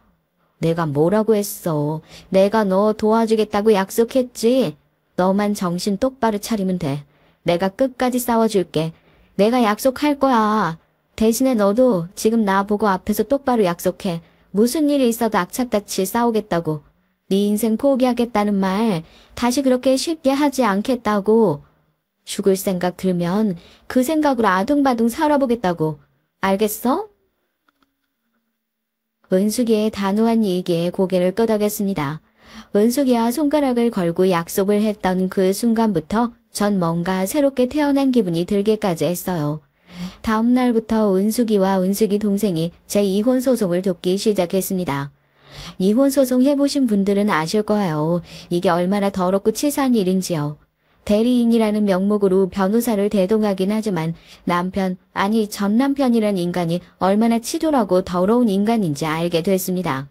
내가 뭐라고 했어? 내가 너 도와주겠다고 약속했지? 너만 정신 똑바로 차리면 돼. 내가 끝까지 싸워줄게. 내가 약속할 거야. 대신에 너도 지금 나보고 앞에서 똑바로 약속해. 무슨 일이 있어도 악착같이 싸우겠다고. 네 인생 포기하겠다는 말 다시 그렇게 쉽게 하지 않겠다고. 죽을 생각 들면 그 생각으로 아둥바둥 살아보겠다고. 알겠어? 은숙이의 단호한 얘기에 고개를 끄덕였습니다. 은숙이와 손가락을 걸고 약속을 했던 그 순간부터 전 뭔가 새롭게 태어난 기분이 들기까지 했어요. 다음 날부터 은숙이와 은숙이 동생이 제 이혼 소송을 돕기 시작했습니다. 이혼 소송 해보신 분들은 아실 거예요. 이게 얼마나 더럽고 치사한 일인지요. 대리인이라는 명목으로 변호사를 대동하긴 하지만 남편, 아니 전 남편이란 인간이 얼마나 치졸하고 더러운 인간인지 알게 됐습니다.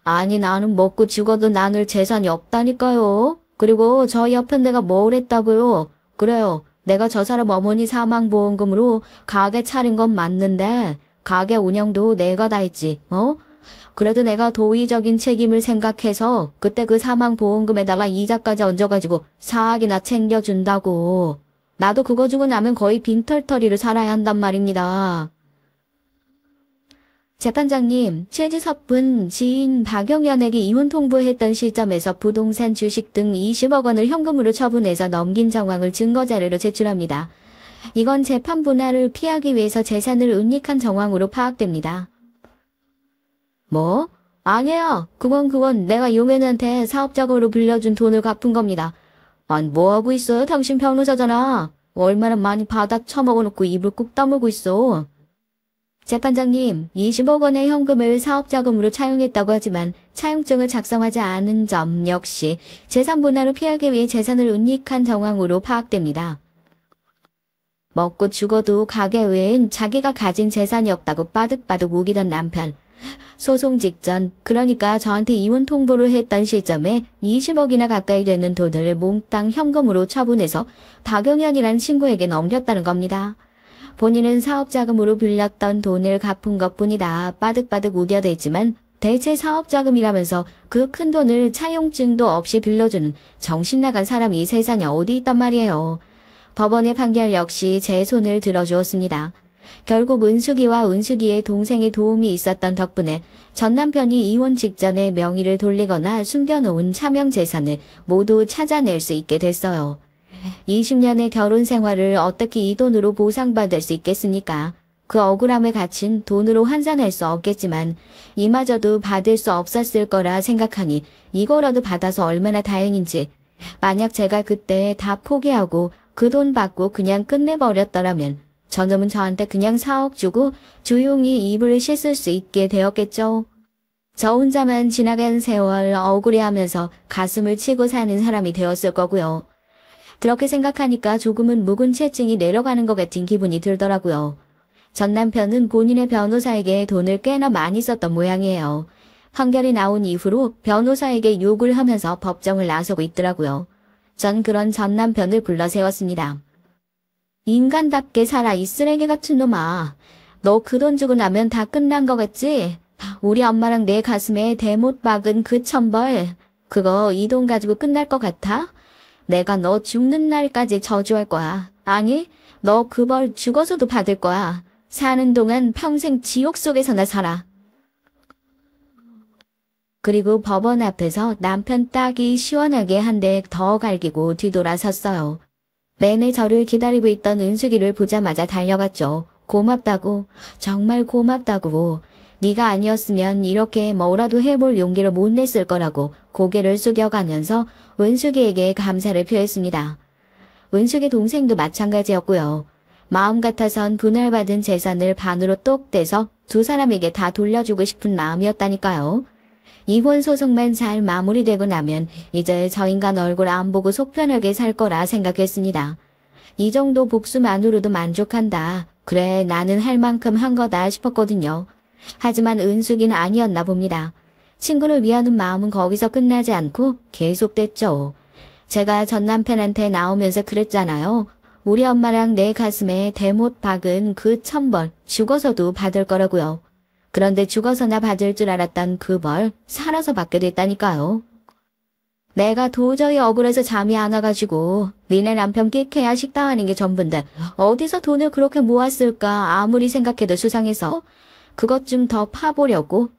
아니 나는 먹고 죽어도 나눌 재산이 없다니까요. 그리고 저 옆에 내가 뭘 했다고요. 그래요. 내가 저 사람 어머니 사망보험금으로 가게 차린 건 맞는데 가게 운영도 내가 다 했지. 그래도 내가 도의적인 책임을 생각해서 그때 그 사망보험금에다가 이자까지 얹어가지고 4억이나 챙겨준다고. 나도 그거 주고 나면 거의 빈털터리를 살아야 한단 말입니다. 재판장님, 최지섭분 지인 박영연에게 이혼 통보했던 시점에서 부동산 주식 등 20억 원을 현금으로 처분해서 넘긴 정황을 증거자료로 제출합니다. 이건 재판 분할을 피하기 위해서 재산을 은닉한 정황으로 파악됩니다. 뭐? 아니야. 그건 내가 용현한테 사업자금으로 빌려준 돈을 갚은 겁니다. 아니 뭐하고 있어요? 당신 변호사잖아. 얼마나 많이 받아 처먹어놓고 입을 꾹 다물고 있어. 재판장님, 20억 원의 현금을 사업자금으로 차용했다고 하지만 차용증을 작성하지 않은 점 역시 재산 분할을 피하기 위해 재산을 은닉한 정황으로 파악됩니다. 먹고 죽어도 가게 외엔 자기가 가진 재산이 없다고 빠득빠득 우기던 남편. 소송 직전, 그러니까 저한테 이혼 통보를 했던 시점에 20억이나 가까이 되는 돈을 몽땅 현금으로 처분해서 박용현이란 친구에게 넘겼다는 겁니다. 본인은 사업자금으로 빌렸던 돈을 갚은 것뿐이다 빠득빠득 우겨댔지만 대체 사업자금이라면서 그 큰 돈을 차용증도 없이 빌려주는 정신나간 사람이 세상에 어디 있단 말이에요. 법원의 판결 역시 제 손을 들어주었습니다. 결국 은숙이와 은숙이의 동생의 도움이 있었던 덕분에 전 남편이 이혼 직전에 명의를 돌리거나 숨겨놓은 차명 재산을 모두 찾아낼 수 있게 됐어요. 20년의 결혼 생활을 어떻게 이 돈으로 보상받을 수 있겠습니까? 그 억울함에 갇힌 돈으로 환산할 수 없겠지만 이마저도 받을 수 없었을 거라 생각하니 이거라도 받아서 얼마나 다행인지. 만약 제가 그때 다 포기하고 그 돈 받고 그냥 끝내버렸더라면 저놈은 저한테 그냥 4억 주고 조용히 이불을 씻을 수 있게 되었겠죠. 저 혼자만 지나간 세월 억울해하면서 가슴을 치고 사는 사람이 되었을 거고요. 그렇게 생각하니까 조금은 묵은 채증이 내려가는 것 같은 기분이 들더라고요. 전 남편은 본인의 변호사에게 돈을 꽤나 많이 썼던 모양이에요. 판결이 나온 이후로 변호사에게 욕을 하면서 법정을 나서고 있더라고요. 전 그런 전 남편을 불러 세웠습니다. 인간답게 살아 이 쓰레기 같은 놈아. 너 그 돈 주고 나면 다 끝난 거 같지? 우리 엄마랑 내 가슴에 대못 박은 그 천벌. 그거 이 돈 가지고 끝날 것 같아? 내가 너 죽는 날까지 저주할 거야. 아니, 너 그 벌 죽어서도 받을 거야. 사는 동안 평생 지옥 속에서나 살아. 그리고 법원 앞에서 남편 딱이 시원하게 한 대 더 갈기고 뒤돌아섰어요. 내내 저를 기다리고 있던 은숙이를 보자마자 달려갔죠. 고맙다고, 정말 고맙다고. 네가 아니었으면 이렇게 뭐라도 해볼 용기를 못 냈을 거라고 고개를 숙여가면서 은숙이에게 감사를 표했습니다. 은숙이 동생도 마찬가지였고요. 마음 같아선 분할받은 재산을 반으로 똑 떼서 두 사람에게 다 돌려주고 싶은 마음이었다니까요. 이혼 소송만 잘 마무리되고 나면 이제 저 인간 얼굴 안 보고 속 편하게 살 거라 생각했습니다. 이 정도 복수만으로도 만족한다. 그래, 나는 할 만큼 한 거다 싶었거든요. 하지만 은숙이는 아니었나 봅니다. 친구를 위하는 마음은 거기서 끝나지 않고 계속됐죠. 제가 전 남편한테 나오면서 그랬잖아요. 우리 엄마랑 내 가슴에 대못 박은 그 천벌 죽어서도 받을 거라고요. 그런데 죽어서나 받을 줄 알았던 그 벌 살아서 받게 됐다니까요. 내가 도저히 억울해서 잠이 안 와가지고 니네 남편 끽해야 식당하는 게 전부인데 어디서 돈을 그렇게 모았을까 아무리 생각해도 수상해서 그것 좀 더 파보려고.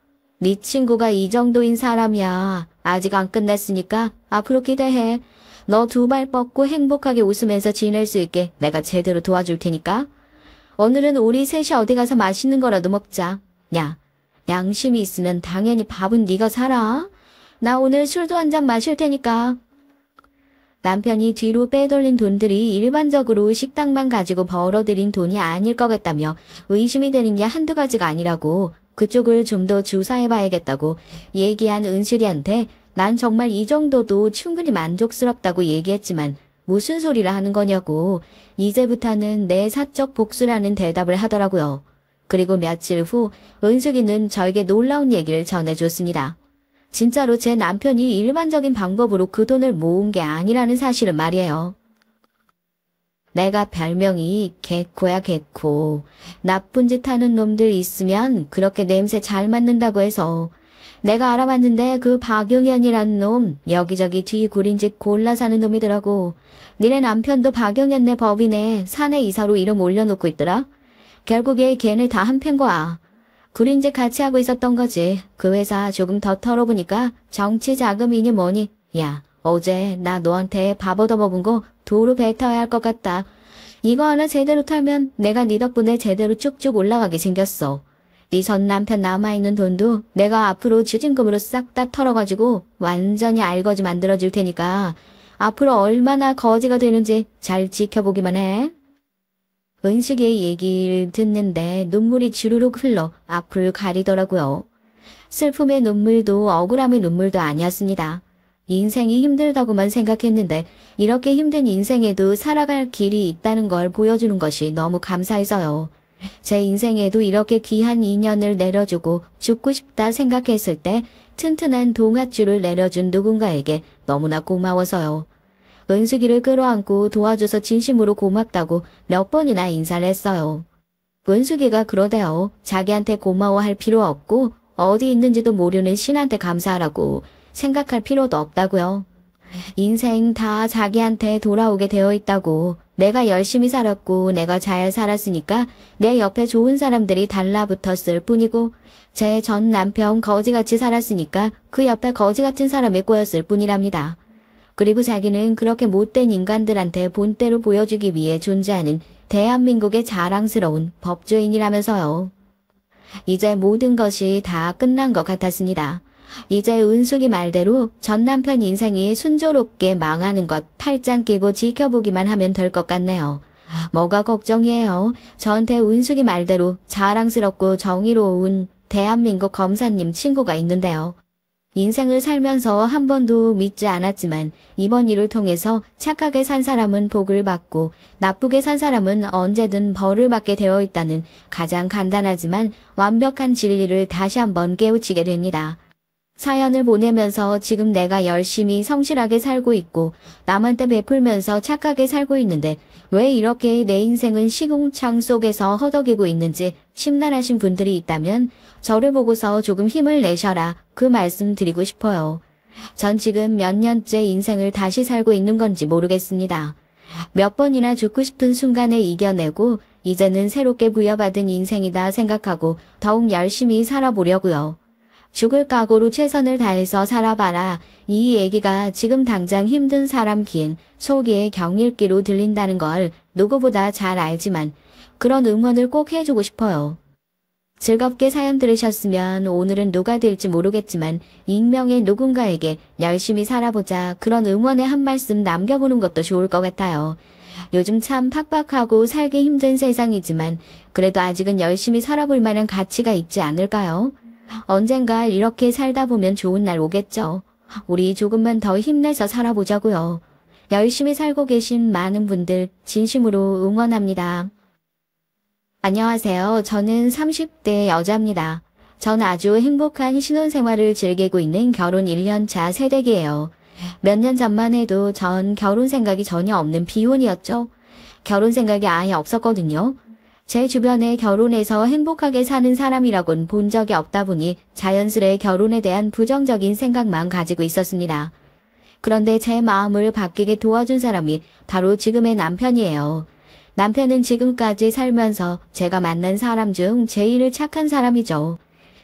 네 친구가 이 정도인 사람이야. 아직 안 끝났으니까 앞으로 기대해. 너 두 발 뻗고 행복하게 웃으면서 지낼 수 있게 내가 제대로 도와줄 테니까. 오늘은 우리 셋이 어디 가서 맛있는 거라도 먹자. 야, 양심이 있으면 당연히 밥은 네가 사라. 나 오늘 술도 한 잔 마실 테니까. 남편이 뒤로 빼돌린 돈들이 일반적으로 식당만 가지고 벌어들인 돈이 아닐 것 같다며 의심이 되는 게 한두 가지가 아니라고 그쪽을 좀 더 조사해봐야겠다고 얘기한 은실이한테 난 정말 이 정도도 충분히 만족스럽다고 얘기했지만 무슨 소리를 하는 거냐고 이제부터는 내 사적 복수라는 대답을 하더라고요. 그리고 며칠 후 은숙이는 저에게 놀라운 얘기를 전해줬습니다. 진짜로 제 남편이 일반적인 방법으로 그 돈을 모은 게 아니라는 사실은 말이에요. 내가 별명이 개코야 개코. 나쁜 짓 하는 놈들 있으면 그렇게 냄새 잘 맡는다고 해서 내가 알아봤는데 그 박용현이라는 놈 여기저기 뒤 구린 집 골라 사는 놈이더라고. 니네 남편도 박용현네 법인에 사내 이사로 이름 올려놓고 있더라. 결국에 걔네 다 한팬 거야. 구린 집 같이 하고 있었던 거지. 그 회사 조금 더 털어보니까 정치 자금이니 뭐니. 야, 어제 나 너한테 밥 얻어먹은 거 도로 뱉어야 할 것 같다. 이거 하나 제대로 털면 내가 네 덕분에 제대로 쭉쭉 올라가게 생겼어. 네 전 남편 남아있는 돈도 내가 앞으로 추징금으로 싹 다 털어가지고 완전히 알거지 만들어줄 테니까 앞으로 얼마나 거지가 되는지 잘 지켜보기만 해. 은식이의 얘기를 듣는데 눈물이 주르륵 흘러 앞을 가리더라고요. 슬픔의 눈물도 억울함의 눈물도 아니었습니다. 인생이 힘들다고만 생각했는데 이렇게 힘든 인생에도 살아갈 길이 있다는 걸 보여주는 것이 너무 감사해서요. 제 인생에도 이렇게 귀한 인연을 내려주고 죽고 싶다 생각했을 때 튼튼한 동아줄을 내려준 누군가에게 너무나 고마워서요. 은숙이를 끌어안고 도와줘서 진심으로 고맙다고 몇 번이나 인사를 했어요. 은숙이가 그러대요. 자기한테 고마워할 필요 없고 어디 있는지도 모르는 신한테 감사하라고 생각할 필요도 없다고요. 인생 다 자기한테 돌아오게 되어 있다고. 내가 열심히 살았고 내가 잘 살았으니까 내 옆에 좋은 사람들이 달라붙었을 뿐이고 제 전 남편 거지같이 살았으니까 그 옆에 거지같은 사람이 꼬였을 뿐이랍니다. 그리고 자기는 그렇게 못된 인간들한테 본때로 보여주기 위해 존재하는 대한민국의 자랑스러운 법조인이라면서요. 이제 모든 것이 다 끝난 것 같았습니다. 이제 은숙이 말대로 전 남편 인생이 순조롭게 망하는 것 팔짱 끼고 지켜보기만 하면 될 것 같네요. 뭐가 걱정이에요. 저한테 은숙이 말대로 자랑스럽고 정의로운 대한민국 검사님 친구가 있는데요. 인생을 살면서 한 번도 믿지 않았지만 이번 일을 통해서 착하게 산 사람은 복을 받고 나쁘게 산 사람은 언제든 벌을 받게 되어 있다는 가장 간단하지만 완벽한 진리를 다시 한번 깨우치게 됩니다. 사연을 보내면서 지금 내가 열심히 성실하게 살고 있고 남한테 베풀면서 착하게 살고 있는데 왜 이렇게 내 인생은 시궁창 속에서 허덕이고 있는지 심란하신 분들이 있다면 저를 보고서 조금 힘을 내셔라 그 말씀 드리고 싶어요. 전 지금 몇 년째 인생을 다시 살고 있는 건지 모르겠습니다. 몇 번이나 죽고 싶은 순간에 이겨내고 이제는 새롭게 부여받은 인생이다 생각하고 더욱 열심히 살아보려고요. 죽을 각오로 최선을 다해서 살아봐라. 이 얘기가 지금 당장 힘든 사람 귀엔 소기의 격일기로 들린다는 걸 누구보다 잘 알지만 그런 응원을 꼭 해주고 싶어요. 즐겁게 사연 들으셨으면 오늘은 누가 될지 모르겠지만 익명의 누군가에게 열심히 살아보자 그런 응원의 한 말씀 남겨보는 것도 좋을 것 같아요. 요즘 참 팍팍하고 살기 힘든 세상이지만 그래도 아직은 열심히 살아볼 만한 가치가 있지 않을까요? 언젠가 이렇게 살다 보면 좋은 날 오겠죠. 우리 조금만 더 힘내서 살아보자고요. 열심히 살고 계신 많은 분들 진심으로 응원합니다. 안녕하세요. 저는 30대 여자입니다. 전 아주 행복한 신혼생활을 즐기고 있는 결혼 1년차 새댁이에요. 몇 년 전만 해도 전 결혼 생각이 전혀 없는 비혼이었죠. 결혼 생각이 아예 없었거든요. 제 주변에 결혼해서 행복하게 사는 사람이라곤 본 적이 없다 보니 자연스레 결혼에 대한 부정적인 생각만 가지고 있었습니다. 그런데 제 마음을 바뀌게 도와준 사람이 바로 지금의 남편이에요. 남편은 지금까지 살면서 제가 만난 사람 중 제일 착한 사람이죠.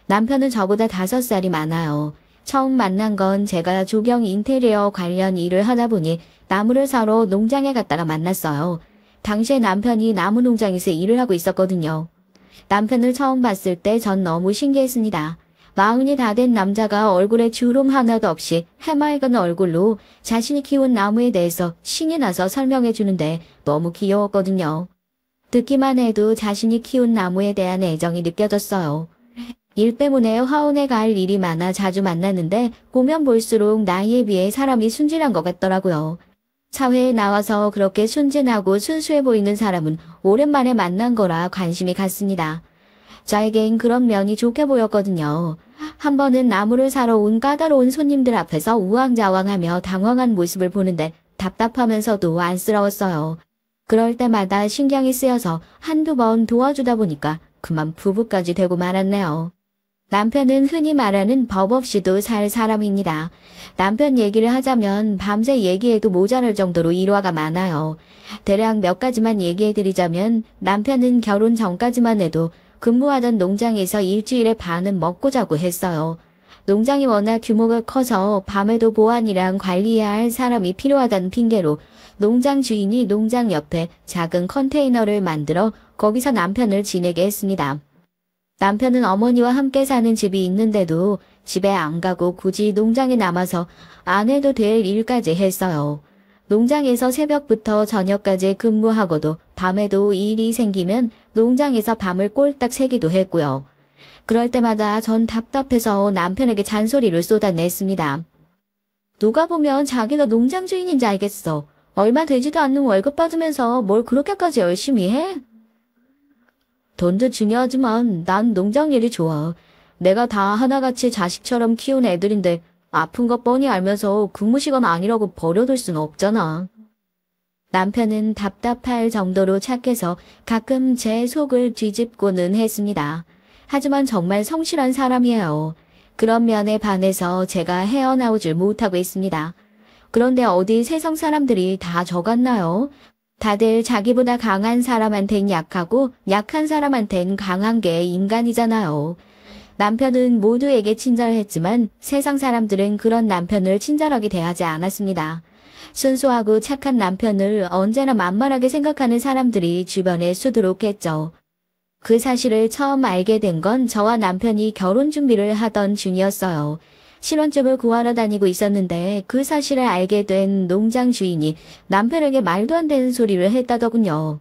남편은 저보다 5살이 많아요. 처음 만난 건 제가 조경 인테리어 관련 일을 하다 보니 나무를 사러 농장에 갔다가 만났어요. 당시에 남편이 나무 농장에서 일을 하고 있었거든요. 남편을 처음 봤을 때 전 너무 신기했습니다. 40이 다 된 남자가 얼굴에 주름 하나도 없이 해맑은 얼굴로 자신이 키운 나무에 대해서 신이 나서 설명해 주는데 너무 귀여웠거든요. 듣기만 해도 자신이 키운 나무에 대한 애정이 느껴졌어요. 일 때문에 화원에 갈 일이 많아 자주 만났는데 보면 볼수록 나이에 비해 사람이 순진한 것 같더라고요. 사회에 나와서 그렇게 순진하고 순수해 보이는 사람은 오랜만에 만난 거라 관심이 갔습니다. 저에겐 그런 면이 좋게 보였거든요. 한 번은 나무를 사러 온 까다로운 손님들 앞에서 우왕좌왕하며 당황한 모습을 보는데 답답하면서도 안쓰러웠어요. 그럴 때마다 신경이 쓰여서 한두 번 도와주다 보니까 그만 부부까지 되고 말았네요. 남편은 흔히 말하는 법 없이도 살 사람입니다. 남편 얘기를 하자면 밤새 얘기해도 모자랄 정도로 일화가 많아요. 대략 몇 가지만 얘기해드리자면 남편은 결혼 전까지만 해도 근무하던 농장에서 일주일에 반은 먹고 자고 했어요. 농장이 워낙 규모가 커서 밤에도 보안이랑 관리해야 할 사람이 필요하다는 핑계로 농장 주인이 농장 옆에 작은 컨테이너를 만들어 거기서 남편을 지내게 했습니다. 남편은 어머니와 함께 사는 집이 있는데도 집에 안 가고 굳이 농장에 남아서 안 해도 될 일까지 했어요. 농장에서 새벽부터 저녁까지 근무하고도 밤에도 일이 생기면 농장에서 밤을 꼴딱 새기도 했고요. 그럴 때마다 전 답답해서 남편에게 잔소리를 쏟아냈습니다. 누가 보면 자기가 농장 주인인 줄 알겠어. 얼마 되지도 않는 월급 받으면서 뭘 그렇게까지 열심히 해? 돈도 중요하지만 난 농장 일이 좋아. 내가 다 하나같이 자식처럼 키운 애들인데 아픈 거 뻔히 알면서 근무시간 아니라고 버려둘 순 없잖아. 남편은 답답할 정도로 착해서 가끔 제 속을 뒤집고는 했습니다. 하지만 정말 성실한 사람이에요. 그런 면에 반해서 제가 헤어나오질 못하고 있습니다. 그런데 어디 세상 사람들이 다 저 같나요? 다들 자기보다 강한 사람한텐 약하고 약한 사람한텐 강한 게 인간이잖아요. 남편은 모두에게 친절했지만 세상 사람들은 그런 남편을 친절하게 대하지 않았습니다. 순수하고 착한 남편을 언제나 만만하게 생각하는 사람들이 주변에 수두룩했죠. 그 사실을 처음 알게 된 건 저와 남편이 결혼 준비를 하던 중이었어요. 신혼집을 구하러 다니고 있었는데 그 사실을 알게 된 농장 주인이 남편에게 말도 안 되는 소리를 했다더군요.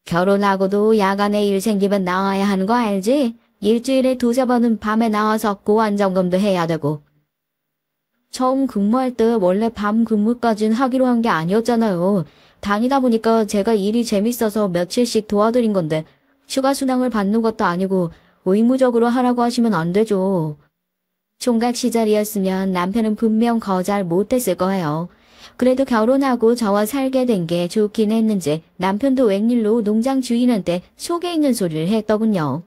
결혼하고도 야간에 일 생기면 나와야 하는 거 알지? 일주일에 2-3번은 밤에 나와서 고안 점검도 해야 되고. 처음 근무할 때 원래 밤 근무까진 하기로 한 게 아니었잖아요. 다니다 보니까 제가 일이 재밌어서 며칠씩 도와드린 건데 휴가 수당을 받는 것도 아니고 의무적으로 하라고 하시면 안 되죠. 총각 시절이었으면 남편은 분명 거절 못했을 거예요. 그래도 결혼하고 저와 살게 된 게 좋긴 했는지 남편도 웬일로 농장 주인한테 속에 있는 소리를 했더군요.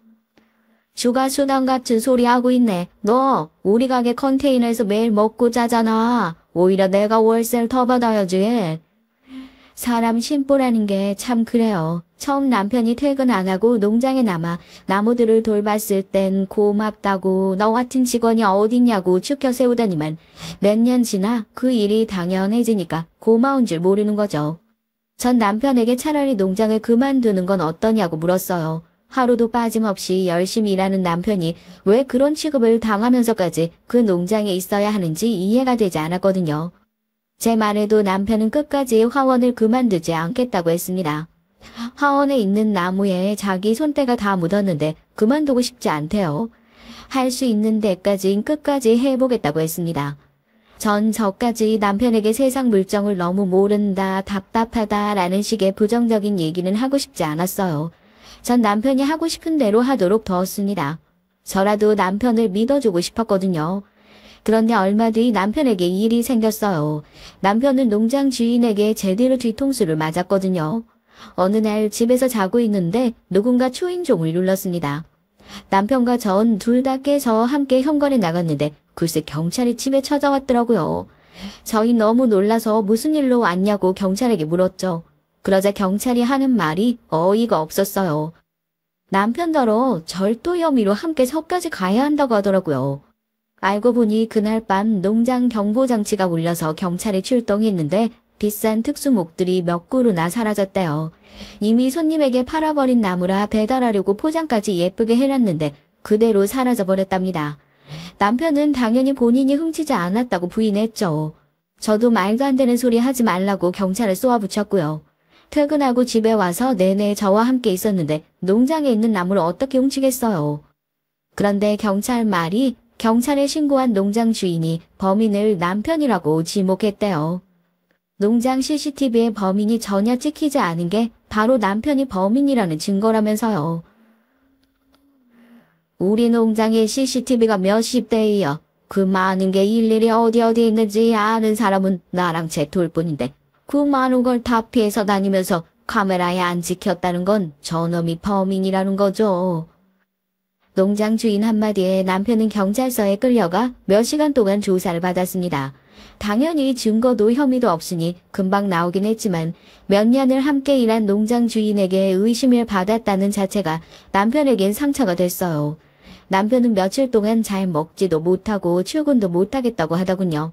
휴가 수당 같은 소리 하고 있네. 너 우리 가게 컨테이너에서 매일 먹고 자잖아. 오히려 내가 월세를 더 받아야지. 사람 심보라는 게 참 그래요. 처음 남편이 퇴근 안 하고 농장에 남아 나무들을 돌봤을 땐 고맙다고 너 같은 직원이 어딨냐고 추켜 세우다니만 몇 년 지나 그 일이 당연해지니까 고마운 줄 모르는 거죠. 전 남편에게 차라리 농장을 그만두는 건 어떠냐고 물었어요. 하루도 빠짐없이 열심히 일하는 남편이 왜 그런 취급을 당하면서까지 그 농장에 있어야 하는지 이해가 되지 않았거든요. 제 말에도 남편은 끝까지 화원을 그만두지 않겠다고 했습니다. 화원에 있는 나무에 자기 손때가 다 묻었는데 그만두고 싶지 않대요. 할 수 있는 데까지 끝까지 해보겠다고 했습니다. 전 저까지 남편에게 세상 물정을 너무 모른다, 답답하다 라는 식의 부정적인 얘기는 하고 싶지 않았어요. 전 남편이 하고 싶은 대로 하도록 뒀습니다. 저라도 남편을 믿어주고 싶었거든요. 그런데 얼마 뒤 남편에게 일이 생겼어요. 남편은 농장 주인에게 제대로 뒤통수를 맞았거든요. 어느 날 집에서 자고 있는데 누군가 초인종을 눌렀습니다. 남편과 전 둘 다 깨서 함께 현관에 나갔는데 글쎄 경찰이 집에 찾아왔더라고요. 저희 너무 놀라서 무슨 일로 왔냐고 경찰에게 물었죠. 그러자 경찰이 하는 말이 어이가 없었어요. 남편더러 절도 혐의로 함께 서까지 가야 한다고 하더라고요. 알고 보니 그날 밤 농장 경보장치가 울려서 경찰이 출동했는데 비싼 특수목들이 몇 그루나 사라졌대요. 이미 손님에게 팔아버린 나무라 배달하려고 포장까지 예쁘게 해놨는데 그대로 사라져버렸답니다. 남편은 당연히 본인이 훔치지 않았다고 부인했죠. 저도 말도 안 되는 소리 하지 말라고 경찰을 쏘아붙였고요. 퇴근하고 집에 와서 내내 저와 함께 있었는데 농장에 있는 나무를 어떻게 훔치겠어요. 그런데 경찰 말이 경찰에 신고한 농장 주인이 범인을 남편이라고 지목했대요. 농장 CCTV에 범인이 전혀 찍히지 않은 게 바로 남편이 범인이라는 증거라면서요. 우리 농장에 CCTV가 몇십 대이여. 그 많은 게 일일이 어디 있는지 아는 사람은 나랑 제 둘뿐인데 그 많은 걸 다 피해서 다니면서 카메라에 안 찍혔다는 건 저놈이 범인이라는 거죠. 농장 주인 한마디에 남편은 경찰서에 끌려가 몇 시간 동안 조사를 받았습니다. 당연히 증거도 혐의도 없으니 금방 나오긴 했지만 몇 년을 함께 일한 농장 주인에게 의심을 받았다는 자체가 남편에겐 상처가 됐어요. 남편은 며칠 동안 잘 먹지도 못하고 출근도 못하겠다고 하더군요.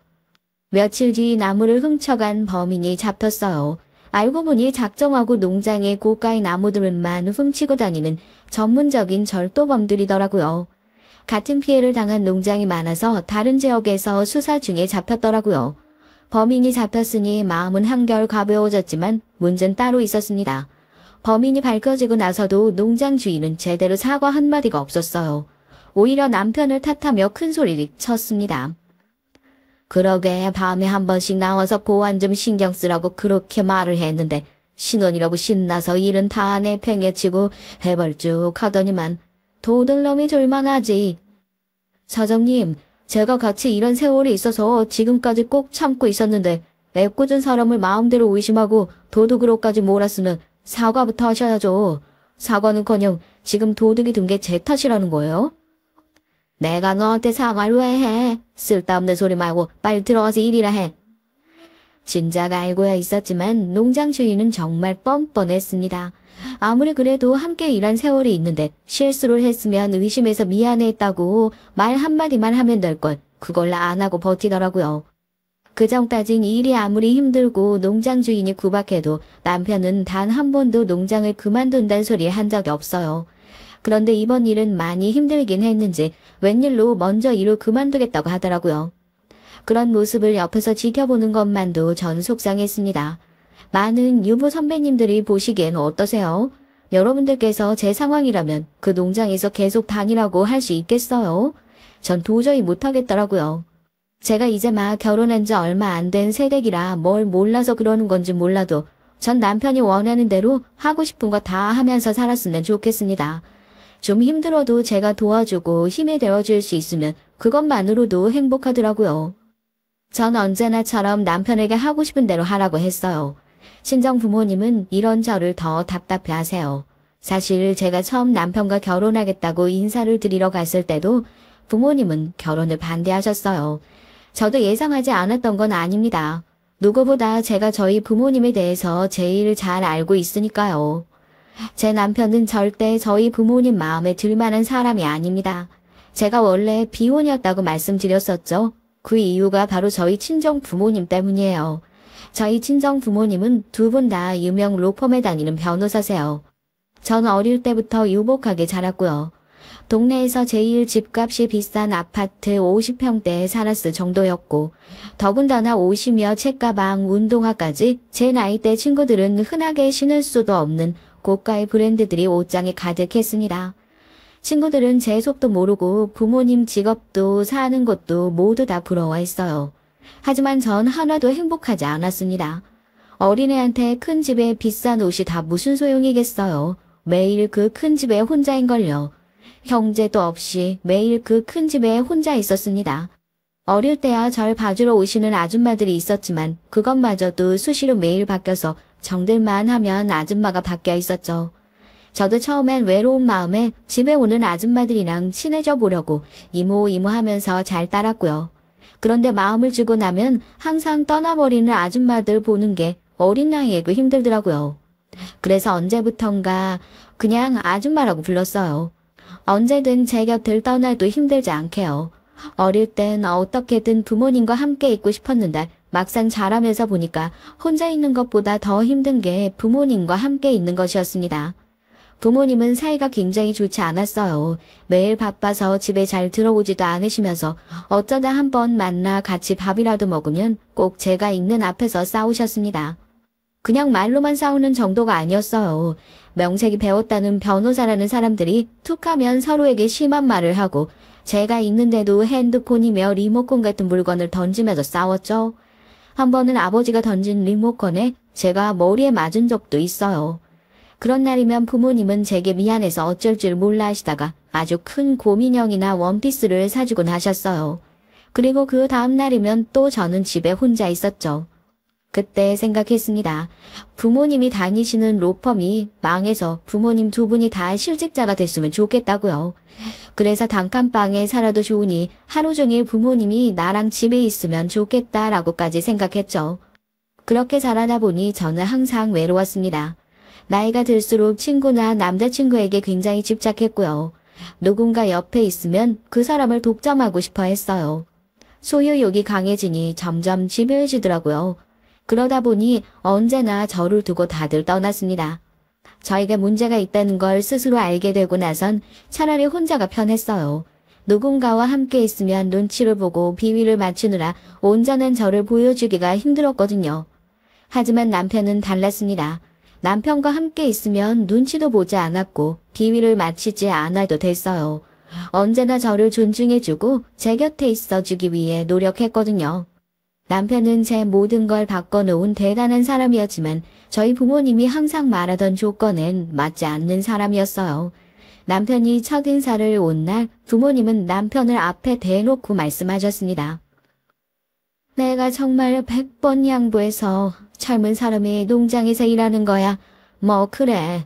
며칠 뒤 나무를 훔쳐간 범인이 잡혔어요. 알고 보니 작정하고 농장의 고가의 나무들만 훔치고 다니는 전문적인 절도범들이더라고요. 같은 피해를 당한 농장이 많아서 다른 지역에서 수사 중에 잡혔더라고요. 범인이 잡혔으니 마음은 한결 가벼워졌지만 문제는 따로 있었습니다. 범인이 밝혀지고 나서도 농장 주인은 제대로 사과 한마디가 없었어요. 오히려 남편을 탓하며 큰 소리를 쳤습니다. 그러게 밤에 한 번씩 나와서 보안 좀 신경 쓰라고 그렇게 말을 했는데 신혼이라고 신나서 일은 다 내팽개치고 해벌쭉 하더니만 도들놈이 졸만하지. 사장님, 제가 같이 일한 세월이 있어서 지금까지 꼭 참고 있었는데 애꿎은 사람을 마음대로 의심하고 도둑으로까지 몰았으면 사과부터 하셔야죠. 사과는커녕 지금 도둑이 든 게 제 탓이라는 거예요? 내가 너한테 사과를 왜 해? 쓸데없는 소리 말고 빨리 들어가서 일이라 해. 진작 알고야 있었지만 농장 주인은 정말 뻔뻔했습니다. 아무리 그래도 함께 일한 세월이 있는데 실수를 했으면 의심해서 미안했다고 말 한마디만 하면 될 걸 그걸 안 하고 버티더라고요. 그전까진 일이 아무리 힘들고 농장 주인이 구박해도 남편은 단 한 번도 농장을 그만둔다는 소리 한 적이 없어요. 그런데 이번 일은 많이 힘들긴 했는지 웬일로 먼저 일을 그만두겠다고 하더라고요. 그런 모습을 옆에서 지켜보는 것만도 전 속상했습니다. 많은 유부 선배님들이 보시기엔 어떠세요? 여러분들께서 제 상황이라면 그 농장에서 계속 다니라고 할 수 있겠어요? 전 도저히 못하겠더라고요. 제가 이제 막 결혼한 지 얼마 안 된 새댁이라 뭘 몰라서 그러는 건지 몰라도 전 남편이 원하는 대로 하고 싶은 거 다 하면서 살았으면 좋겠습니다. 좀 힘들어도 제가 도와주고 힘이 되어줄 수 있으면 그것만으로도 행복하더라고요. 전 언제나처럼 남편에게 하고 싶은 대로 하라고 했어요. 친정 부모님은 이런 저를 더 답답해하세요. 사실 제가 처음 남편과 결혼하겠다고 인사를 드리러 갔을 때도 부모님은 결혼을 반대하셨어요. 저도 예상하지 않았던 건 아닙니다. 누구보다 제가 저희 부모님에 대해서 제일 잘 알고 있으니까요. 제 남편은 절대 저희 부모님 마음에 들만한 사람이 아닙니다. 제가 원래 비혼이었다고 말씀드렸었죠. 그 이유가 바로 저희 친정 부모님 때문이에요. 저희 친정 부모님은 두 분 다 유명 로펌에 다니는 변호사세요. 전 어릴 때부터 유복하게 자랐고요. 동네에서 제일 집값이 비싼 아파트 50평대에 살았을 정도였고 더군다나 옷이며 책가방, 운동화까지 제 나이대 친구들은 흔하게 신을 수도 없는 고가의 브랜드들이 옷장에 가득했습니다. 친구들은 제 속도 모르고 부모님 직업도 사는 곳도 모두 다 부러워했어요. 하지만 전 하나도 행복하지 않았습니다. 어린애한테 큰 집에 비싼 옷이 다 무슨 소용이겠어요. 매일 그 큰 집에 혼자인걸요. 형제도 없이 매일 그 큰 집에 혼자 있었습니다. 어릴 때야 절 봐주러 오시는 아줌마들이 있었지만 그것마저도 수시로 매일 바뀌어서 정들만 하면 아줌마가 바뀌어 있었죠. 저도 처음엔 외로운 마음에 집에 오는 아줌마들이랑 친해져 보려고 이모 하면서 잘 따랐고요. 그런데 마음을 주고 나면 항상 떠나버리는 아줌마들 보는 게 어린 나이에도 힘들더라고요. 그래서 언제부턴가 그냥 아줌마라고 불렀어요. 언제든 제 곁을 떠나도 힘들지 않게요. 어릴 땐 어떻게든 부모님과 함께 있고 싶었는데 막상 자라면서 보니까 혼자 있는 것보다 더 힘든 게 부모님과 함께 있는 것이었습니다. 부모님은 사이가 굉장히 좋지 않았어요. 매일 바빠서 집에 잘 들어오지도 않으시면서 어쩌다 한번 만나 같이 밥이라도 먹으면 꼭 제가 있는 앞에서 싸우셨습니다. 그냥 말로만 싸우는 정도가 아니었어요. 명색이 배웠다는 변호사라는 사람들이 툭하면 서로에게 심한 말을 하고 제가 있는데도 핸드폰이며 리모컨 같은 물건을 던지면서 싸웠죠. 한 번은 아버지가 던진 리모컨에 제가 머리에 맞은 적도 있어요. 그런 날이면 부모님은 제게 미안해서 어쩔 줄 몰라 하시다가 아주 큰 곰인형이나 원피스를 사주곤 하셨어요. 그리고 그 다음 날이면 또 저는 집에 혼자 있었죠. 그때 생각했습니다. 부모님이 다니시는 로펌이 망해서 부모님 두 분이 다 실직자가 됐으면 좋겠다고요. 그래서 단칸방에 살아도 좋으니 하루 종일 부모님이 나랑 집에 있으면 좋겠다라고까지 생각했죠. 그렇게 자라다 보니 저는 항상 외로웠습니다. 나이가 들수록 친구나 남자친구에게 굉장히 집착했고요. 누군가 옆에 있으면 그 사람을 독점하고 싶어 했어요. 소유욕이 강해지니 점점 집요해지더라고요. 그러다 보니 언제나 저를 두고 다들 떠났습니다. 저에게 문제가 있다는 걸 스스로 알게 되고 나선 차라리 혼자가 편했어요. 누군가와 함께 있으면 눈치를 보고 비위를 맞추느라 온전한 저를 보여주기가 힘들었거든요. 하지만 남편은 달랐습니다. 남편과 함께 있으면 눈치도 보지 않았고 비위를 맞추지 않아도 됐어요. 언제나 저를 존중해주고 제 곁에 있어주기 위해 노력했거든요. 남편은 제 모든 걸 바꿔놓은 대단한 사람이었지만 저희 부모님이 항상 말하던 조건엔 맞지 않는 사람이었어요. 남편이 첫 인사를 온 날 부모님은 남편을 앞에 대놓고 말씀하셨습니다. 내가 정말 100번 양보해서 젊은 사람이 농장에서 일하는 거야. 뭐 그래.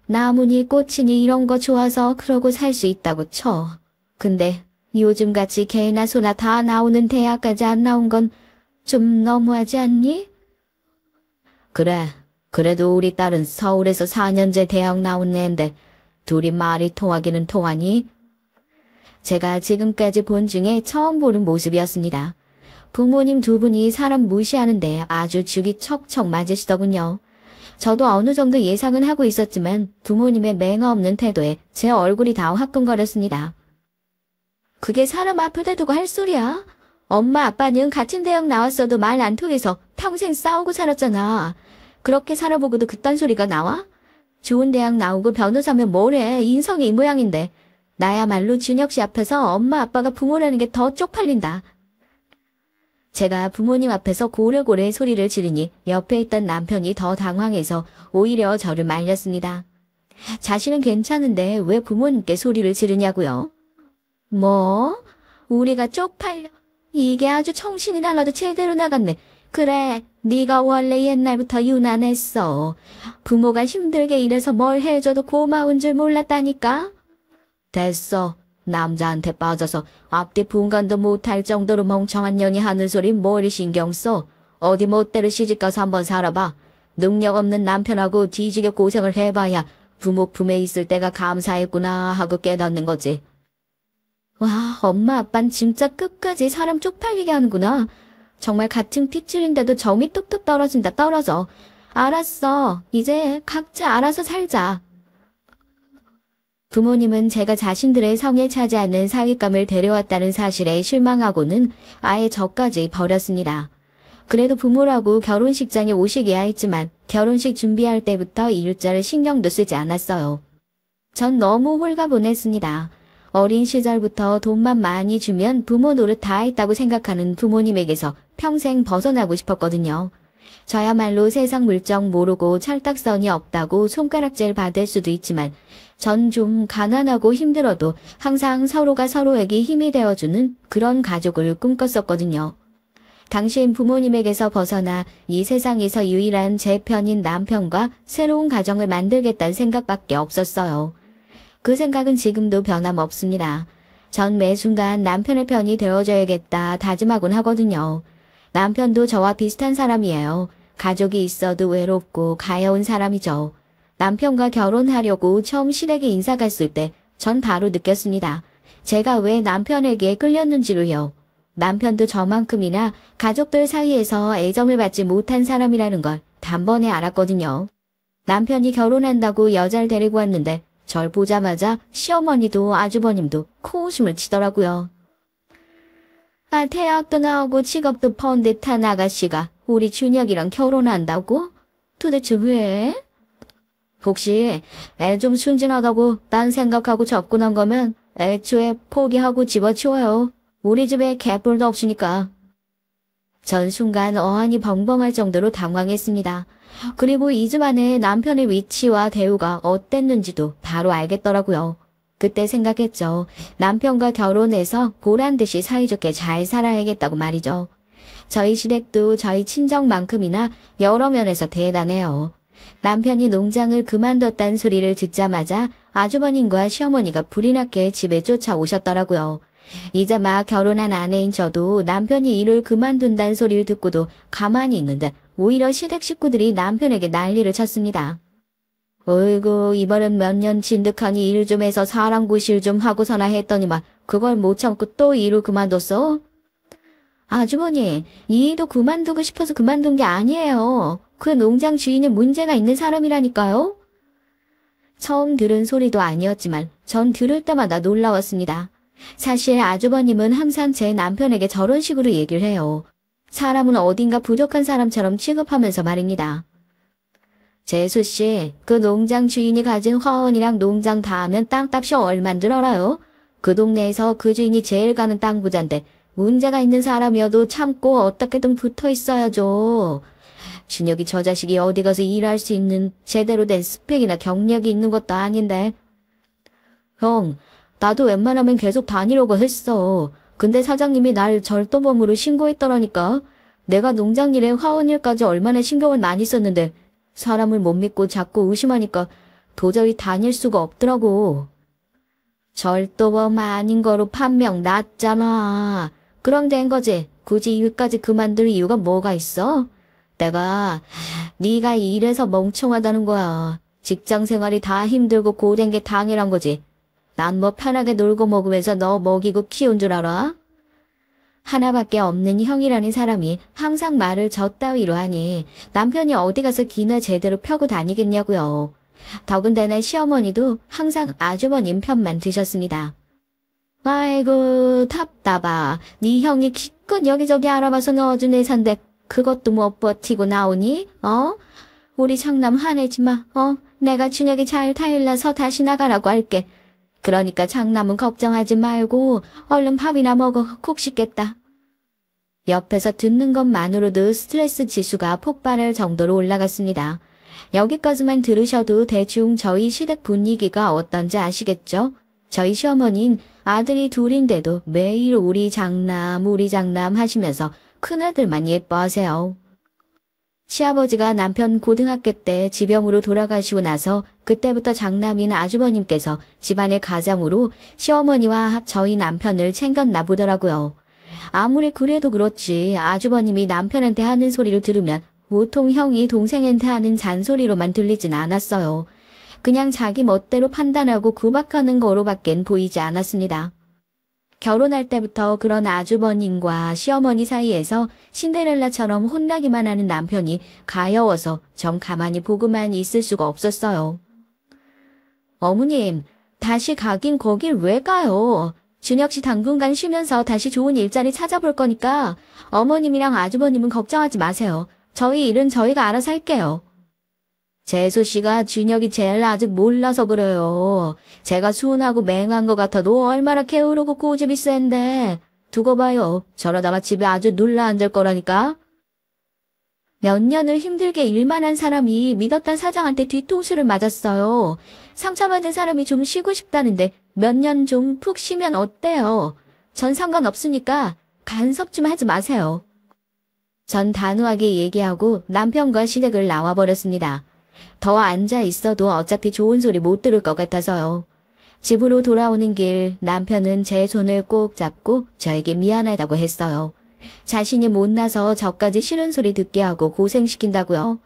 나무니 꽃이니 이런 거 좋아서 그러고 살 수 있다고 쳐. 근데 요즘같이 개나 소나 다 나오는 대학까지 안 나온 건 좀 너무하지 않니? 그래. 그래도 우리 딸은 서울에서 4년제 대학 나온 애인데 둘이 말이 통하기는 통하니? 제가 지금까지 본 중에 처음 보는 모습이었습니다. 부모님 두 분이 사람 무시하는데 아주 죽이 척척 맞으시더군요. 저도 어느 정도 예상은 하고 있었지만 부모님의 맹아 없는 태도에 제 얼굴이 다 화끈거렸습니다. 그게 사람 앞에다 두고 할 소리야? 엄마 아빠는 같은 대학 나왔어도 말 안 통해서 평생 싸우고 살았잖아. 그렇게 살아보고도 그딴 소리가 나와? 좋은 대학 나오고 변호사면 뭐래. 인성이 이 모양인데. 나야말로 준혁 씨 앞에서 엄마 아빠가 부모라는 게 더 쪽팔린다. 제가 부모님 앞에서 고래고래 소리를 지르니 옆에 있던 남편이 더 당황해서 오히려 저를 말렸습니다. 자신은 괜찮은데 왜 부모님께 소리를 지르냐고요? 뭐? 우리가 쪽팔려? 이게 아주 정신이 날라도 제대로 나갔네. 그래, 네가 원래 옛날부터 유난했어. 부모가 힘들게 일해서 뭘 해줘도 고마운 줄 몰랐다니까? 됐어. 남자한테 빠져서 앞뒤 분간도 못할 정도로 멍청한 년이 하는 소리 뭐리 신경 써. 어디 멋대로 시집가서 한번 살아봐. 능력 없는 남편하고 뒤지게 고생을 해봐야 부모 품에 있을 때가 감사했구나 하고 깨닫는 거지. 와, 엄마 아빤 진짜 끝까지 사람 쪽팔리게 하는구나. 정말 같은 핏줄인데도 정이 뚝뚝 떨어진다 떨어져. 알았어. 이제 각자 알아서 살자. 부모님은 제가 자신들의 성에 차지 않는 사윗감을 데려왔다는 사실에 실망하고는 아예 저까지 버렸습니다. 그래도 부모라고 결혼식장에 오시기야 했지만 결혼식 준비할 때부터 일자를 신경도 쓰지 않았어요. 전 너무 홀가분했습니다. 어린 시절부터 돈만 많이 주면 부모 노릇 다 했다고 생각하는 부모님에게서 평생 벗어나고 싶었거든요. 저야말로 세상 물정 모르고 철딱선이 없다고 손가락질 받을 수도 있지만 전 좀 가난하고 힘들어도 항상 서로가 서로에게 힘이 되어주는 그런 가족을 꿈꿨었거든요. 당시엔 부모님에게서 벗어나 이 세상에서 유일한 제 편인 남편과 새로운 가정을 만들겠다는 생각밖에 없었어요. 그 생각은 지금도 변함없습니다. 전 매 순간 남편의 편이 되어줘야겠다 다짐하곤 하거든요. 남편도 저와 비슷한 사람이에요. 가족이 있어도 외롭고 가여운 사람이죠. 남편과 결혼하려고 처음 시댁에 인사 갔을 때 전 바로 느꼈습니다. 제가 왜 남편에게 끌렸는지로요. 남편도 저만큼이나 가족들 사이에서 애정을 받지 못한 사람이라는 걸 단번에 알았거든요. 남편이 결혼한다고 여자를 데리고 왔는데 절 보자마자 시어머니도 아주버님도 코웃음을 치더라고요. 아, 대학도 나오고 직업도 번 듯한 아가씨가 우리 준혁이랑 결혼한다고? 도대체 왜? 혹시 애 좀 순진하다고 딴 생각하고 접근한 거면 애초에 포기하고 집어치워요. 우리 집에 개뿔도 없으니까. 전 순간 어안이 벙벙할 정도로 당황했습니다. 그리고 2주 만에 남편의 위치와 대우가 어땠는지도 바로 알겠더라고요. 그때 생각했죠. 남편과 결혼해서 보란듯이 사이좋게 잘 살아야겠다고 말이죠. 저희 시댁도 저희 친정만큼이나 여러 면에서 대단해요. 남편이 농장을 그만뒀다는 소리를 듣자마자 아주버님과 시어머니가 불이 나게 집에 쫓아오셨더라고요. 이제 막 결혼한 아내인 저도 남편이 일을 그만둔다는 소리를 듣고도 가만히 있는데 오히려 시댁 식구들이 남편에게 난리를 쳤습니다. 어이구, 이번엔 몇 년 진득하니 일 좀 해서 사람 구실 좀 하고서나 했더니만 그걸 못 참고 또 일을 그만뒀어? 아주머니, 이 일도 그만두고 싶어서 그만둔 게 아니에요. 그 농장 주인이 문제가 있는 사람이라니까요. 처음 들은 소리도 아니었지만 전 들을 때마다 놀라웠습니다. 사실 아주버님은 항상 제 남편에게 저런 식으로 얘기를 해요. 사람은 어딘가 부족한 사람처럼 취급하면서 말입니다. 재수씨, 그 농장 주인이 가진 화원이랑 농장 다 하면 땅값이 얼만 줄 알아요? 그 동네에서 그 주인이 제일 가는 땅 부자인데 문제가 있는 사람이어도 참고 어떻게든 붙어 있어야죠. 준혁이 저 자식이 어디 가서 일할 수 있는 제대로 된 스펙이나 경력이 있는 것도 아닌데. 형, 나도 웬만하면 계속 다니려고 했어. 근데 사장님이 날 절도범으로 신고했더라니까. 내가 농장 일에 화원일까지 얼마나 신경을 많이 썼는데 사람을 못 믿고 자꾸 의심하니까 도저히 다닐 수가 없더라고. 절도범 아닌 거로 판명 났잖아. 그럼 된 거지. 굳이 일까지 그만둘 이유가 뭐가 있어? 내가 네가 이래서 멍청하다는 거야. 직장 생활이 다 힘들고 고된 게 당연한 거지. 난 뭐 편하게 놀고 먹으면서 너 먹이고 키운 줄 알아? 하나밖에 없는 형이라는 사람이 항상 말을 저 따위로 하니 남편이 어디 가서 기나 제대로 펴고 다니겠냐고요. 더군다나 시어머니도 항상 아주버님 편만 드셨습니다. 아이고 답답하. 네 형이 기껏 여기저기 알아봐서 넣어준 회사인데 그것도 못 버티고 나오니? 우리 장남 화내지 마. 내가 준혁이 잘 타일러서 다시 나가라고 할게. 그러니까 장남은 걱정하지 말고 얼른 밥이나 먹어. 국 식겠다. 옆에서 듣는 것만으로도 스트레스 지수가 폭발할 정도로 올라갔습니다. 여기까지만 들으셔도 대충 저희 시댁 분위기가 어떤지 아시겠죠? 저희 시어머니는 아들이 둘인데도 매일 우리 장남 하시면서 큰아들만 예뻐하세요. 시아버지가 남편 고등학교 때 지병으로 돌아가시고 나서 그때부터 장남인 아주버님께서 집안의 가장으로 시어머니와 저희 남편을 챙겼나 보더라고요. 아무리 그래도 그렇지 아주버님이 남편한테 하는 소리를 들으면 보통 형이 동생한테 하는 잔소리로만 들리진 않았어요. 그냥 자기 멋대로 판단하고 구박하는 거로밖엔 보이지 않았습니다. 결혼할 때부터 그런 아주버님과 시어머니 사이에서 신데렐라처럼 혼나기만 하는 남편이 가여워서 정 가만히 보고만 있을 수가 없었어요. 어머님, 다시 가긴 거길 왜 가요? 준혁 씨 당분간 쉬면서 다시 좋은 일자리 찾아볼 거니까 어머님이랑 아주버님은 걱정하지 마세요. 저희 일은 저희가 알아서 할게요. 재수 씨가 준혁이 제일 아직 몰라서 그래요. 제가 순하고 맹한 것 같아도 얼마나 게으르고 고집이 센데. 두고 봐요. 저러다가 집에 아주 눌러앉을 거라니까. 몇 년을 힘들게 일만 한 사람이 믿었던 사장한테 뒤통수를 맞았어요. 상처받은 사람이 좀 쉬고 싶다는데 몇 년 좀 푹 쉬면 어때요? 전 상관없으니까 간섭 좀 하지 마세요. 전 단호하게 얘기하고 남편과 시댁을 나와버렸습니다. 더 앉아 있어도 어차피 좋은 소리 못 들을 것 같아서요. 집으로 돌아오는 길 남편은 제 손을 꼭 잡고 저에게 미안하다고 했어요. 자신이 못나서 저까지 싫은 소리 듣게 하고 고생시킨다고요.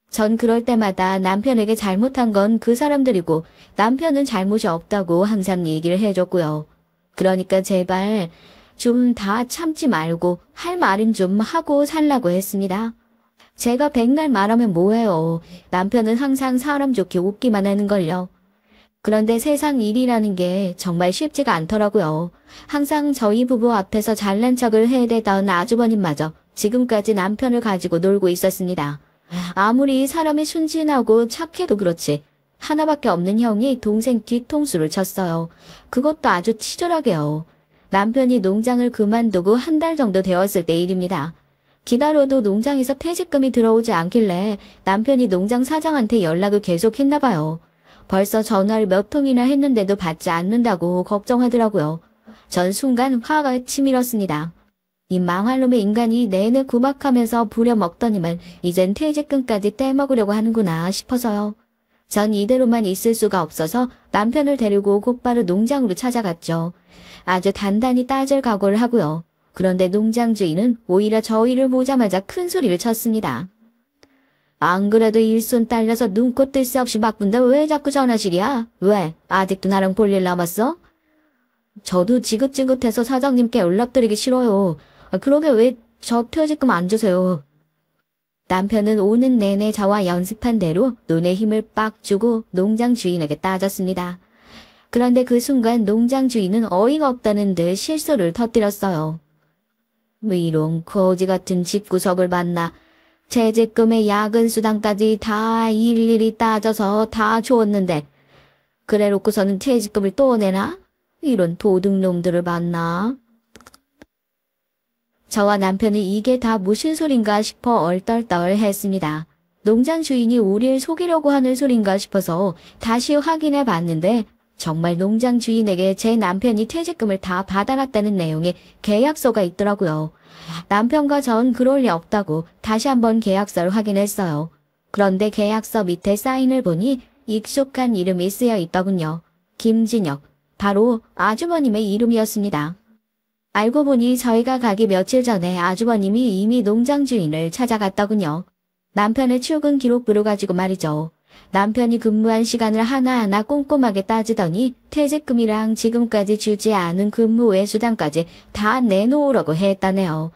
전 그럴 때마다 남편에게 잘못한 건 그 사람들이고 남편은 잘못이 없다고 항상 얘기를 해줬고요. 그러니까 제발 좀 다 참지 말고 할 말은 좀 하고 살라고 했습니다. 제가 백날 말하면 뭐해요. 남편은 항상 사람 좋게 웃기만 하는걸요. 그런데 세상 일이라는 게 정말 쉽지가 않더라고요. 항상 저희 부부 앞에서 잘난 척을 해대던 아주버님마저 지금까지 남편을 가지고 놀고 있었습니다. 아무리 사람이 순진하고 착해도 그렇지 하나밖에 없는 형이 동생 뒤통수를 쳤어요. 그것도 아주 치졸하게요. 남편이 농장을 그만두고 한 달 정도 되었을 때 일입니다. 기다려도 농장에서 퇴직금이 들어오지 않길래 남편이 농장 사장한테 연락을 계속 했나 봐요. 벌써 전화를 몇 통이나 했는데도 받지 않는다고 걱정하더라고요. 전 순간 화가 치밀었습니다. 이 망할 놈의 인간이 내내 구박하면서 부려먹더니만 이젠 퇴직금까지 떼먹으려고 하는구나 싶어서요. 전 이대로만 있을 수가 없어서 남편을 데리고 곧바로 농장으로 찾아갔죠. 아주 단단히 따질 각오를 하고요. 그런데 농장 주인은 오히려 저희를 보자마자 큰 소리를 쳤습니다. 안 그래도 일손 딸려서 눈코 뜰 새 없이 바쁜데 왜 자꾸 전화질이야? 왜? 아직도 나랑 볼 일 남았어? 저도 지긋지긋해서 사장님께 연락드리기 싫어요. 그러게 왜 저 퇴직금 안 주세요? 남편은 오는 내내 저와 연습한 대로 눈에 힘을 빡 주고 농장 주인에게 따졌습니다. 그런데 그 순간 농장 주인은 어이가 없다는 듯 실소를 터뜨렸어요. 이런 거지 같은 집구석을 봤나. 퇴직금에 야근 수당까지 다 일일이 따져서 다 줬는데 그래놓고서는 퇴직금을 또 내나? 이런 도둑놈들을 봤나? 저와 남편이 이게 다 무슨 소린가 싶어 얼떨떨했습니다. 농장 주인이 우릴 속이려고 하는 소린가 싶어서 다시 확인해 봤는데 정말 농장 주인에게 제 남편이 퇴직금을 다 받아놨다는 내용의 계약서가 있더라고요. 남편과 전 그럴 리 없다고 다시 한번 계약서를 확인했어요. 그런데 계약서 밑에 사인을 보니 익숙한 이름이 쓰여 있더군요. 김진혁, 바로 아주버님의 이름이었습니다. 알고 보니 저희가 가기 며칠 전에 아주버님이 이미 농장 주인을 찾아갔더군요. 남편의 출근 기록부를 가지고 말이죠. 남편이 근무한 시간을 하나하나 꼼꼼하게 따지더니 퇴직금이랑 지금까지 주지 않은 근무 외 수당까지 다 내놓으라고 했다네요.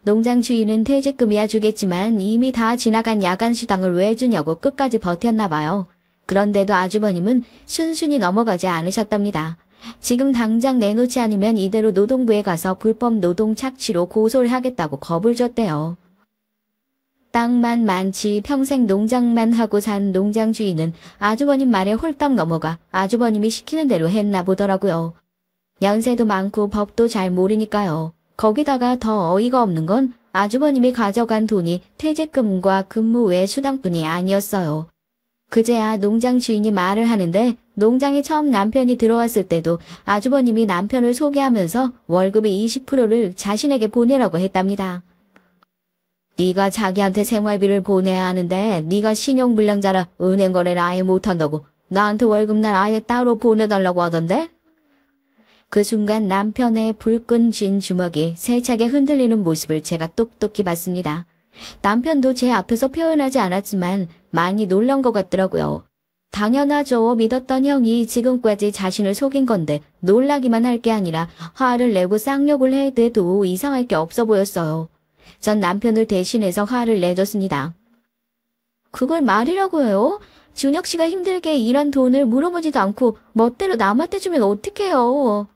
농장 주인은 퇴직금이야 주겠지만 이미 다 지나간 야간 수당을 왜 주냐고 끝까지 버텼나봐요. 그런데도 아주버님은 순순히 넘어가지 않으셨답니다. 지금 당장 내놓지 않으면 이대로 노동부에 가서 불법 노동 착취로 고소를 하겠다고 겁을 줬대요. 땅만 많지 평생 농장만 하고 산 농장 주인은 아주버님 말에 홀딱 넘어가 아주버님이 시키는 대로 했나 보더라고요. 연세도 많고 법도 잘 모르니까요. 거기다가 더 어이가 없는 건 아주버님이 가져간 돈이 퇴직금과 근무 외 수당뿐이 아니었어요. 그제야 농장 주인이 말을 하는데 농장에 처음 남편이 들어왔을 때도 아주버님이 남편을 소개하면서 월급의 20%를 자신에게 보내라고 했답니다. 네가 자기한테 생활비를 보내야 하는데 네가 신용불량자라 은행 거래를 아예 못한다고 나한테 월급날 아예 따로 보내달라고 하던데? 그 순간 남편의 불끈 쥔 주먹이 세차게 흔들리는 모습을 제가 똑똑히 봤습니다. 남편도 제 앞에서 표현하지 않았지만 많이 놀란 것 같더라고요. 당연하죠. 믿었던 형이 지금까지 자신을 속인 건데 놀라기만 할 게 아니라 화를 내고 쌍욕을 해대도 이상할 게 없어 보였어요. 전 남편을 대신해서 화를 내줬습니다. 그걸 말이라고 해요? 준혁 씨가 힘들게 일한 돈을 물어보지도 않고 멋대로 남한테 주면 어떡해요?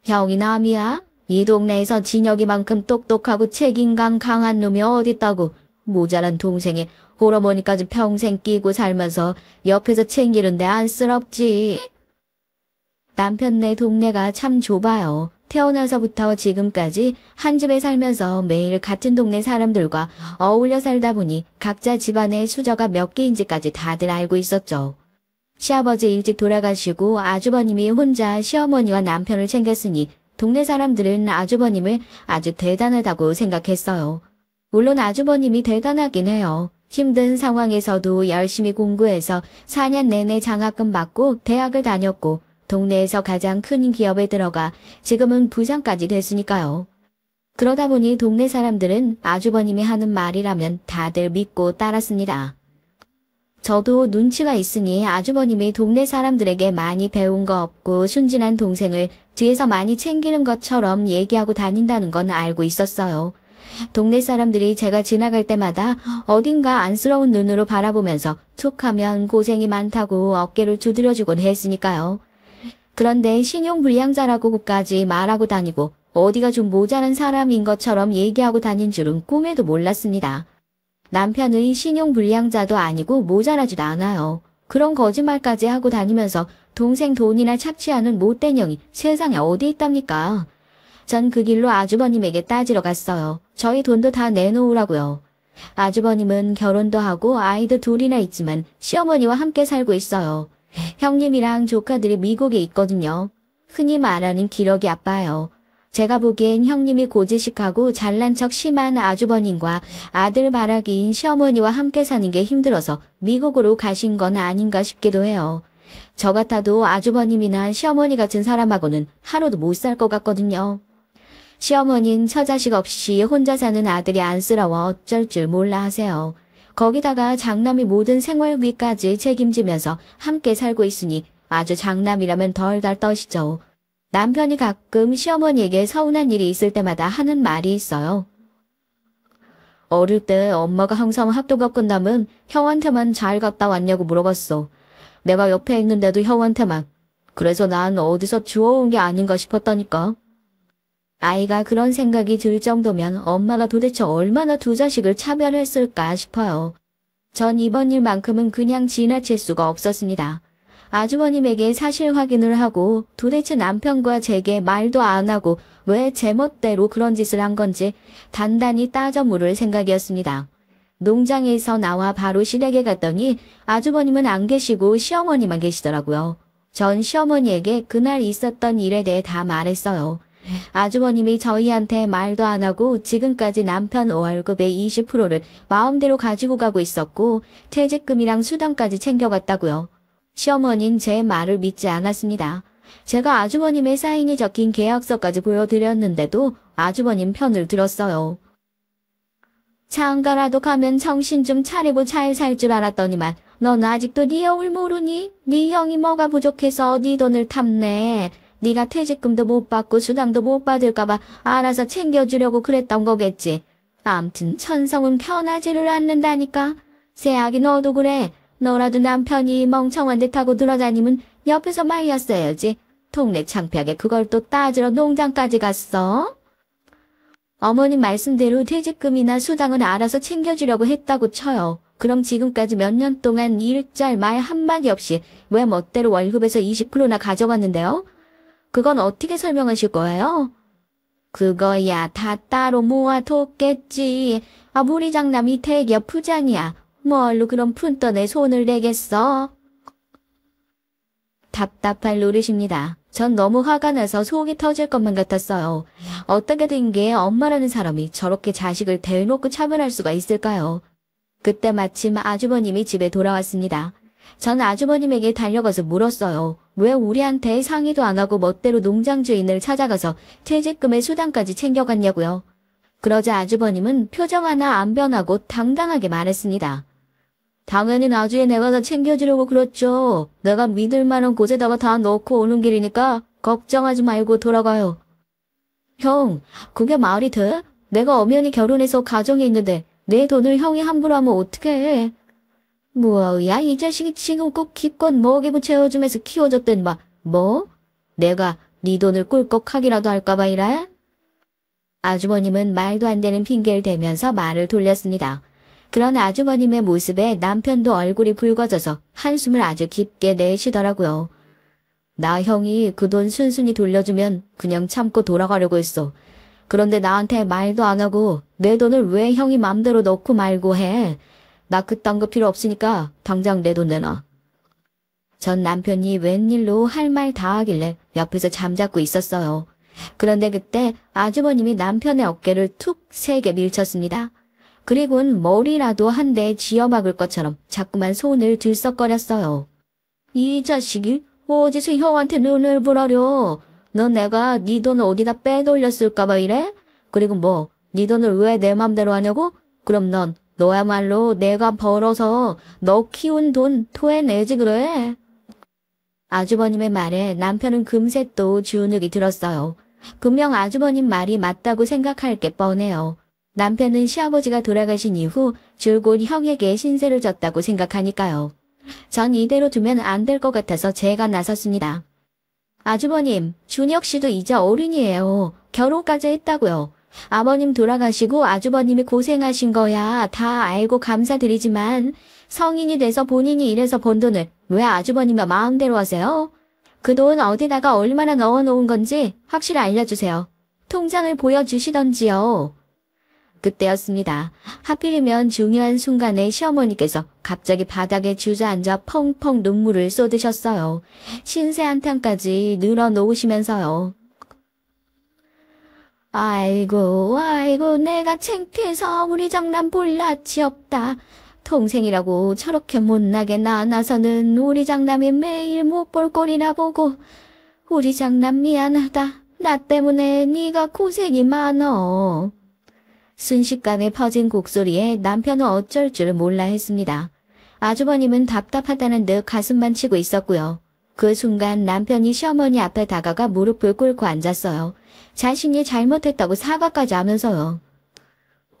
형이 남이야? 이 동네에서 진혁이만큼 똑똑하고 책임감 강한 놈이 어딨다고. 모자란 동생이 호러머니까지 평생 끼고 살면서 옆에서 챙기는데 안쓰럽지. 남편네 동네가 참 좁아요. 태어나서부터 지금까지 한 집에 살면서 매일 같은 동네 사람들과 어울려 살다 보니 각자 집안의 수저가 몇 개인지까지 다들 알고 있었죠. 시아버지 일찍 돌아가시고 아주버님이 혼자 시어머니와 남편을 챙겼으니 동네 사람들은 아주버님을 아주 대단하다고 생각했어요. 물론 아주버님이 대단하긴 해요. 힘든 상황에서도 열심히 공부해서 4년 내내 장학금 받고 대학을 다녔고 동네에서 가장 큰 기업에 들어가 지금은 부장까지 됐으니까요. 그러다 보니 동네 사람들은 아주버님이 하는 말이라면 다들 믿고 따랐습니다. 저도 눈치가 있으니 아주버님이 동네 사람들에게 많이 배운 거 없고 순진한 동생을 뒤에서 많이 챙기는 것처럼 얘기하고 다닌다는 건 알고 있었어요. 동네 사람들이 제가 지나갈 때마다 어딘가 안쓰러운 눈으로 바라보면서 툭하면 고생이 많다고 어깨를 두드려주곤 했으니까요. 그런데 신용불량자라고까지 말하고 다니고 어디가 좀 모자란 사람인 것처럼 얘기하고 다닌 줄은 꿈에도 몰랐습니다. 남편의 신용불량자도 아니고 모자라지도 않아요. 그런 거짓말까지 하고 다니면서 동생 돈이나 착취하는 못된 형이 세상에 어디 있답니까? 전 그 길로 아주버님에게 따지러 갔어요. 저희 돈도 다 내놓으라고요. 아주버님은 결혼도 하고 아이도 둘이나 있지만 시어머니와 함께 살고 있어요. 형님이랑 조카들이 미국에 있거든요. 흔히 말하는 기러기 아빠예요. 제가 보기엔 형님이 고지식하고 잘난 척 심한 아주버님과 아들 바라기인 시어머니와 함께 사는 게 힘들어서 미국으로 가신 건 아닌가 싶기도 해요. 저 같아도 아주버님이나 시어머니 같은 사람하고는 하루도 못 살 것 같거든요. 시어머니는 처자식 없이 혼자 사는 아들이 안쓰러워 어쩔 줄 몰라 하세요. 거기다가 장남이 모든 생활비까지 책임지면서 함께 살고 있으니 아주 장남이라면 덜덜 떠시죠. 남편이 가끔 시어머니에게 서운한 일이 있을 때마다 하는 말이 있어요. 어릴 때 엄마가 항상 학교가 끝나면 형한테만 잘 갔다 왔냐고 물어봤어. 내가 옆에 있는데도 형한테만. 그래서 난 어디서 주워온 게 아닌가 싶었다니까. 아이가 그런 생각이 들 정도면 엄마가 도대체 얼마나 두 자식을 차별했을까 싶어요. 전 이번 일만큼은 그냥 지나칠 수가 없었습니다. 아주버님에게 사실 확인을 하고 도대체 남편과 제게 말도 안 하고 왜 제멋대로 그런 짓을 한 건지 단단히 따져 물을 생각이었습니다. 농장에서 나와 바로 시댁에 갔더니 아주버님은 안 계시고 시어머니만 계시더라고요. 전 시어머니에게 그날 있었던 일에 대해 다 말했어요. 아주버님이 저희한테 말도 안 하고 지금까지 남편 월급의 20%를 마음대로 가지고 가고 있었고 퇴직금이랑 수당까지 챙겨갔다고요. 시어머니는 제 말을 믿지 않았습니다. 제가 아주버님의 사인이 적힌 계약서까지 보여드렸는데도 아주버님 편을 들었어요. 장가라도 가면 정신 좀 차리고 잘 살 줄 알았더니만 넌 아직도 네 형을 모르니? 네 형이 뭐가 부족해서 네 돈을 탐내. 네가 퇴직금도 못 받고 수당도 못 받을까봐 알아서 챙겨주려고 그랬던 거겠지. 암튼 천성은 편하지를 않는다니까. 새아기 너도 그래. 너라도 남편이 멍청한 듯 하고 돌아다니면 옆에서 말렸어야지. 동네 창피하게 그걸 또 따지러 농장까지 갔어? 어머님 말씀대로 퇴직금이나 수당은 알아서 챙겨주려고 했다고 쳐요. 그럼 지금까지 몇 년 동안 일짤 말 한마디 없이 왜 멋대로 월급에서 20%나 가져갔는데요? 그건 어떻게 설명하실 거예요? 그거야 다 따로 모아뒀겠지. 우리 장남이 대기업 부장이야. 뭘로 그런 푼돈에 손을 내겠어? 답답할 노릇입니다. 전 너무 화가 나서 속이 터질 것만 같았어요. 어떻게 된 게 엄마라는 사람이 저렇게 자식을 대놓고 차별할 수가 있을까요? 그때 마침 아주버님이 집에 돌아왔습니다. 전 아주버님에게 달려가서 물었어요. 왜 우리한테 상의도 안 하고 멋대로 농장 주인을 찾아가서 퇴직금의 수당까지 챙겨갔냐고요. 그러자 아주버님은 표정 하나 안 변하고 당당하게 말했습니다. 당연히 나중에 내가 다 챙겨주려고 그렇죠. 내가 믿을 만한 곳에다가 다 넣고 오는 길이니까 걱정하지 말고 돌아가요. 형, 그게 말이 돼? 내가 엄연히 결혼해서 가정이 있는데 내 돈을 형이 함부로 하면 어떡해. 뭐야 이 자식이 지금 꼭 기껏 먹이고 채워주면서 키워줬더니 뭐? 내가 네 돈을 꿀꺽하기라도 할까봐 이래? 아주버님은 말도 안 되는 핑계를 대면서 말을 돌렸습니다. 그런 아주버님의 모습에 남편도 얼굴이 붉어져서 한숨을 아주 깊게 내쉬더라고요. 나 형이 그 돈 순순히 돌려주면 그냥 참고 돌아가려고 했어. 그런데 나한테 말도 안 하고 내 돈을 왜 형이 맘대로 넣고 말고 해. 나 그딴 거 필요 없으니까 당장 내 돈 내놔. 전 남편이 웬일로 할 말 다 하길래 옆에서 잠자고 있었어요. 그런데 그때 아주버님이 남편의 어깨를 툭 세게 밀쳤습니다. 그리고는 머리라도 한 대 쥐어박을 것처럼 자꾸만 손을 들썩거렸어요. 이 자식이 어디서 형한테 눈을 부라려. 넌 내가 네 돈 어디다 빼돌렸을까봐 이래? 그리고 네 돈을 왜 내 맘대로 하냐고? 그럼 너야말로 내가 벌어서 너 키운 돈 토해내지 그래? 아주버님의 말에 남편은 금세 또 주눅이 들었어요. 분명 아주버님 말이 맞다고 생각할 게 뻔해요. 남편은 시아버지가 돌아가신 이후 줄곧 형에게 신세를 졌다고 생각하니까요. 전 이대로 두면 안 될 것 같아서 제가 나섰습니다. 아주버님, 준혁 씨도 이제 어른이에요. 결혼까지 했다고요. 아버님 돌아가시고 아주버님이 고생하신 거야 다 알고 감사드리지만 성인이 돼서 본인이 일해서 번 돈을 왜 아주버님과 마음대로 하세요? 그 돈 어디다가 얼마나 넣어놓은 건지 확실히 알려주세요. 통장을 보여주시던지요. 그때였습니다. 하필이면 중요한 순간에 시어머니께서 갑자기 바닥에 주저앉아 펑펑 눈물을 쏟으셨어요. 신세 한탄까지 늘어놓으시면서요. 아이고 내가 창피해서 우리 장남 볼 낯이 없다. 동생이라고 저렇게 못나게 나서는 우리 장남이 매일 못 볼 꼴이나 보고 우리 장남 미안하다. 나 때문에 네가 고생이 많어. 순식간에 퍼진 곡소리에 남편은 어쩔 줄 몰라 했습니다. 아주버님은 답답하다는 듯 가슴만 치고 있었고요. 그 순간 남편이 시어머니 앞에 다가가 무릎을 꿇고 앉았어요. 자신이 잘못했다고 사과까지 하면서요.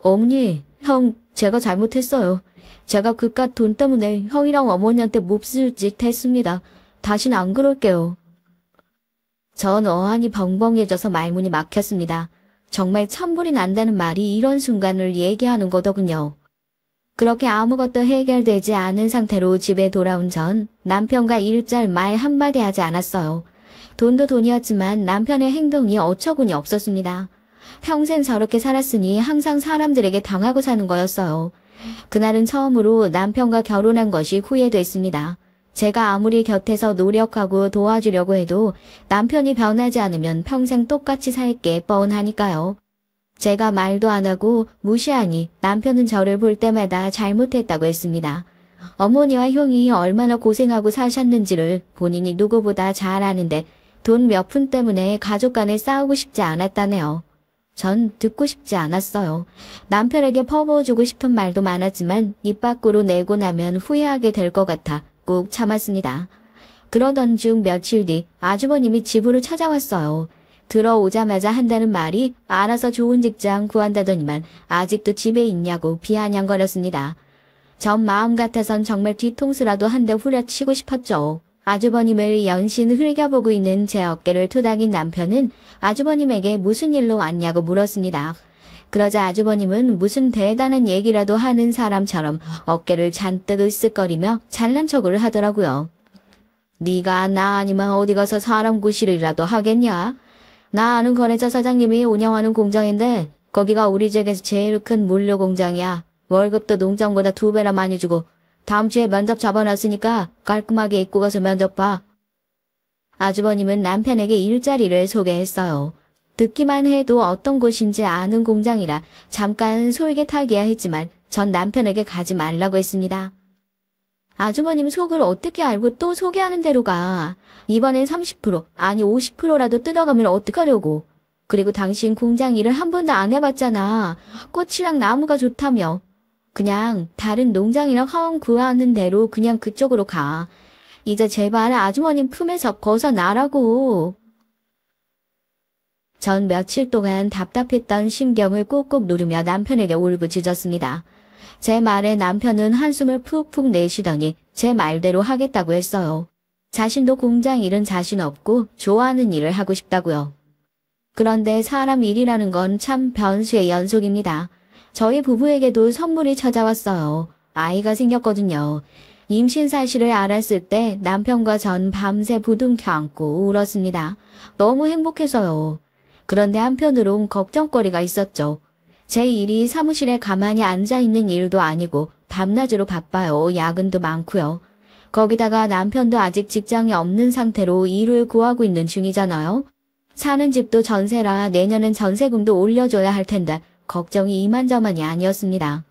어머니, 형, 제가 잘못했어요. 제가 그깟 돈 때문에 형이랑 어머니한테 몹쓸 짓 했습니다. 다신 안 그럴게요. 전 어안이 벙벙해져서 말문이 막혔습니다. 정말 천불이 난다는 말이 이런 순간을 얘기하는 거더군요. 그렇게 아무것도 해결되지 않은 상태로 집에 돌아온 전 남편과 일절 말 한마디 하지 않았어요. 돈도 돈이었지만 남편의 행동이 어처구니 없었습니다. 평생 저렇게 살았으니 항상 사람들에게 당하고 사는 거였어요. 그날은 처음으로 남편과 결혼한 것이 후회됐습니다. 제가 아무리 곁에서 노력하고 도와주려고 해도 남편이 변하지 않으면 평생 똑같이 살게 뻔하니까요. 제가 말도 안 하고 무시하니 남편은 저를 볼 때마다 잘못했다고 했습니다. 어머니와 형이 얼마나 고생하고 사셨는지를 본인이 누구보다 잘 아는데 돈 몇 푼 때문에 가족 간에 싸우고 싶지 않았다네요. 전 듣고 싶지 않았어요. 남편에게 퍼부어주고 싶은 말도 많았지만 입 밖으로 내고 나면 후회하게 될 것 같아 꾹 참았습니다. 그러던 중 며칠 뒤 아주버님이 집으로 찾아왔어요. 들어오자마자 한다는 말이 알아서 좋은 직장 구한다더니만 아직도 집에 있냐고 비아냥거렸습니다. 전 마음 같아선 정말 뒤통수라도 한 대 후려치고 싶었죠. 아주버님을 연신 흘겨보고 있는 제 어깨를 토닥인 남편은 아주버님에게 무슨 일로 왔냐고 물었습니다. 그러자 아주버님은 무슨 대단한 얘기라도 하는 사람처럼 어깨를 잔뜩 으쓱거리며 잘난 척을 하더라고요. 네가 나 아니면 어디 가서 사람 구실이라도 하겠냐? 나 아는 거래처 사장님이 운영하는 공장인데 거기가 우리 지역에서 제일 큰 물류 공장이야. 월급도 농장보다 2배나 많이 주고 다음 주에 면접 잡아놨으니까 깔끔하게 입고 가서 면접 봐. 아주버님은 남편에게 일자리를 소개했어요. 듣기만 해도 어떤 곳인지 아는 공장이라 잠깐 솔깃하기야 했지만 전 남편에게 가지 말라고 했습니다. 아주버님 속을 어떻게 알고 또 소개하는 대로 가. 이번엔 30% 아니 50%라도 뜯어가면 어떡하려고. 그리고 당신 공장 일을 한 번도 안 해봤잖아. 꽃이랑 나무가 좋다며. 그냥 다른 농장이랑 화원 구하는 대로 그냥 그쪽으로 가. 이제 제발 아주머님 품에서 벗어나라고. 전 며칠 동안 답답했던 심경을 꾹꾹 누르며 남편에게 울부짖었습니다. 제 말에 남편은 한숨을 푹푹 내쉬더니 제 말대로 하겠다고 했어요. 자신도 공장 일은 자신 없고 좋아하는 일을 하고 싶다고요. 그런데 사람 일이라는 건 참 변수의 연속입니다. 저희 부부에게도 선물이 찾아왔어요. 아이가 생겼거든요. 임신 사실을 알았을 때 남편과 전 밤새 부둥켜 안고 울었습니다. 너무 행복해서요. 그런데 한편으론 걱정거리가 있었죠. 제 일이 사무실에 가만히 앉아있는 일도 아니고 밤낮으로 바빠요. 야근도 많고요. 거기다가 남편도 아직 직장이 없는 상태로 일을 구하고 있는 중이잖아요. 사는 집도 전세라 내년엔 전세금도 올려줘야 할 텐데 걱정이 이만저만이 아니었습니다.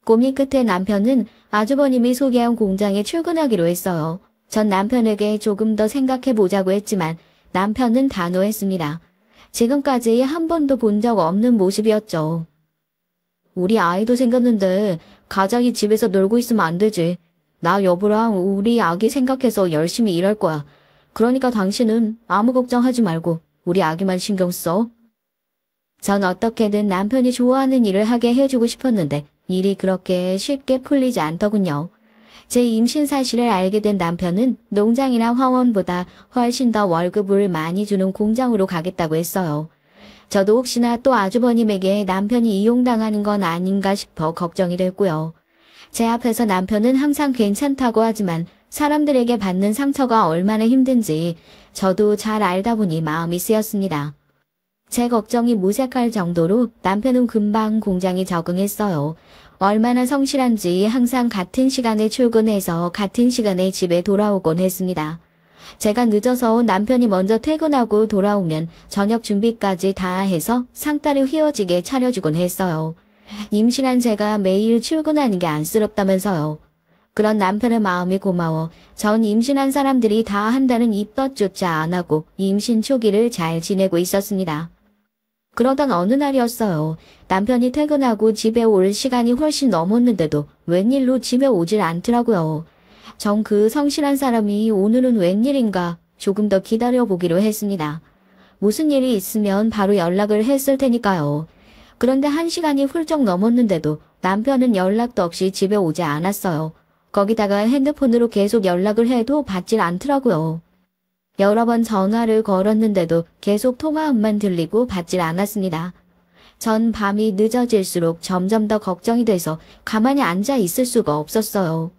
고민 끝에 남편은 아주버님이 소개한 공장에 출근하기로 했어요. 전 남편에게 조금 더 생각해보자고 했지만 남편은 단호했습니다. 지금까지 한 번도 본 적 없는 모습이었죠. 우리 아이도 생겼는데 가장이 집에서 놀고 있으면 안 되지. 나 여보랑 우리 아기 생각해서 열심히 일할 거야. 그러니까 당신은 아무 걱정하지 말고 우리 아기만 신경 써. 전 어떻게든 남편이 좋아하는 일을 하게 해주고 싶었는데 일이 그렇게 쉽게 풀리지 않더군요. 제 임신 사실을 알게 된 남편은 농장이나 화원보다 훨씬 더 월급을 많이 주는 공장으로 가겠다고 했어요. 저도 혹시나 또 아주버님에게 남편이 이용당하는 건 아닌가 싶어 걱정이 됐고요. 제 앞에서 남편은 항상 괜찮다고 하지만 사람들에게 받는 상처가 얼마나 힘든지 저도 잘 알다 보니 마음이 쓰였습니다. 제 걱정이 무색할 정도로 남편은 금방 공장에 적응했어요. 얼마나 성실한지 항상 같은 시간에 출근해서 같은 시간에 집에 돌아오곤 했습니다. 제가 늦어서 남편이 먼저 퇴근하고 돌아오면 저녁 준비까지 다 해서 상다리 휘어지게 차려주곤 했어요. 임신한 제가 매일 출근하는 게 안쓰럽다면서요. 그런 남편의 마음이 고마워 전 임신한 사람들이 다 한다는 입덧조차 안 하고 임신 초기를 잘 지내고 있었습니다. 그러던 어느 날이었어요. 남편이 퇴근하고 집에 올 시간이 훨씬 넘었는데도 웬일로 집에 오질 않더라고요. 전 그 성실한 사람이 오늘은 웬일인가 조금 더 기다려보기로 했습니다. 무슨 일이 있으면 바로 연락을 했을 테니까요. 그런데 1시간이 훌쩍 넘었는데도 남편은 연락도 없이 집에 오지 않았어요. 거기다가 핸드폰으로 계속 연락을 해도 받질 않더라고요. 여러 번 전화를 걸었는데도 계속 통화음만 들리고 받질 않았습니다. 전 밤이 늦어질수록 점점 더 걱정이 돼서 가만히 앉아 있을 수가 없었어요.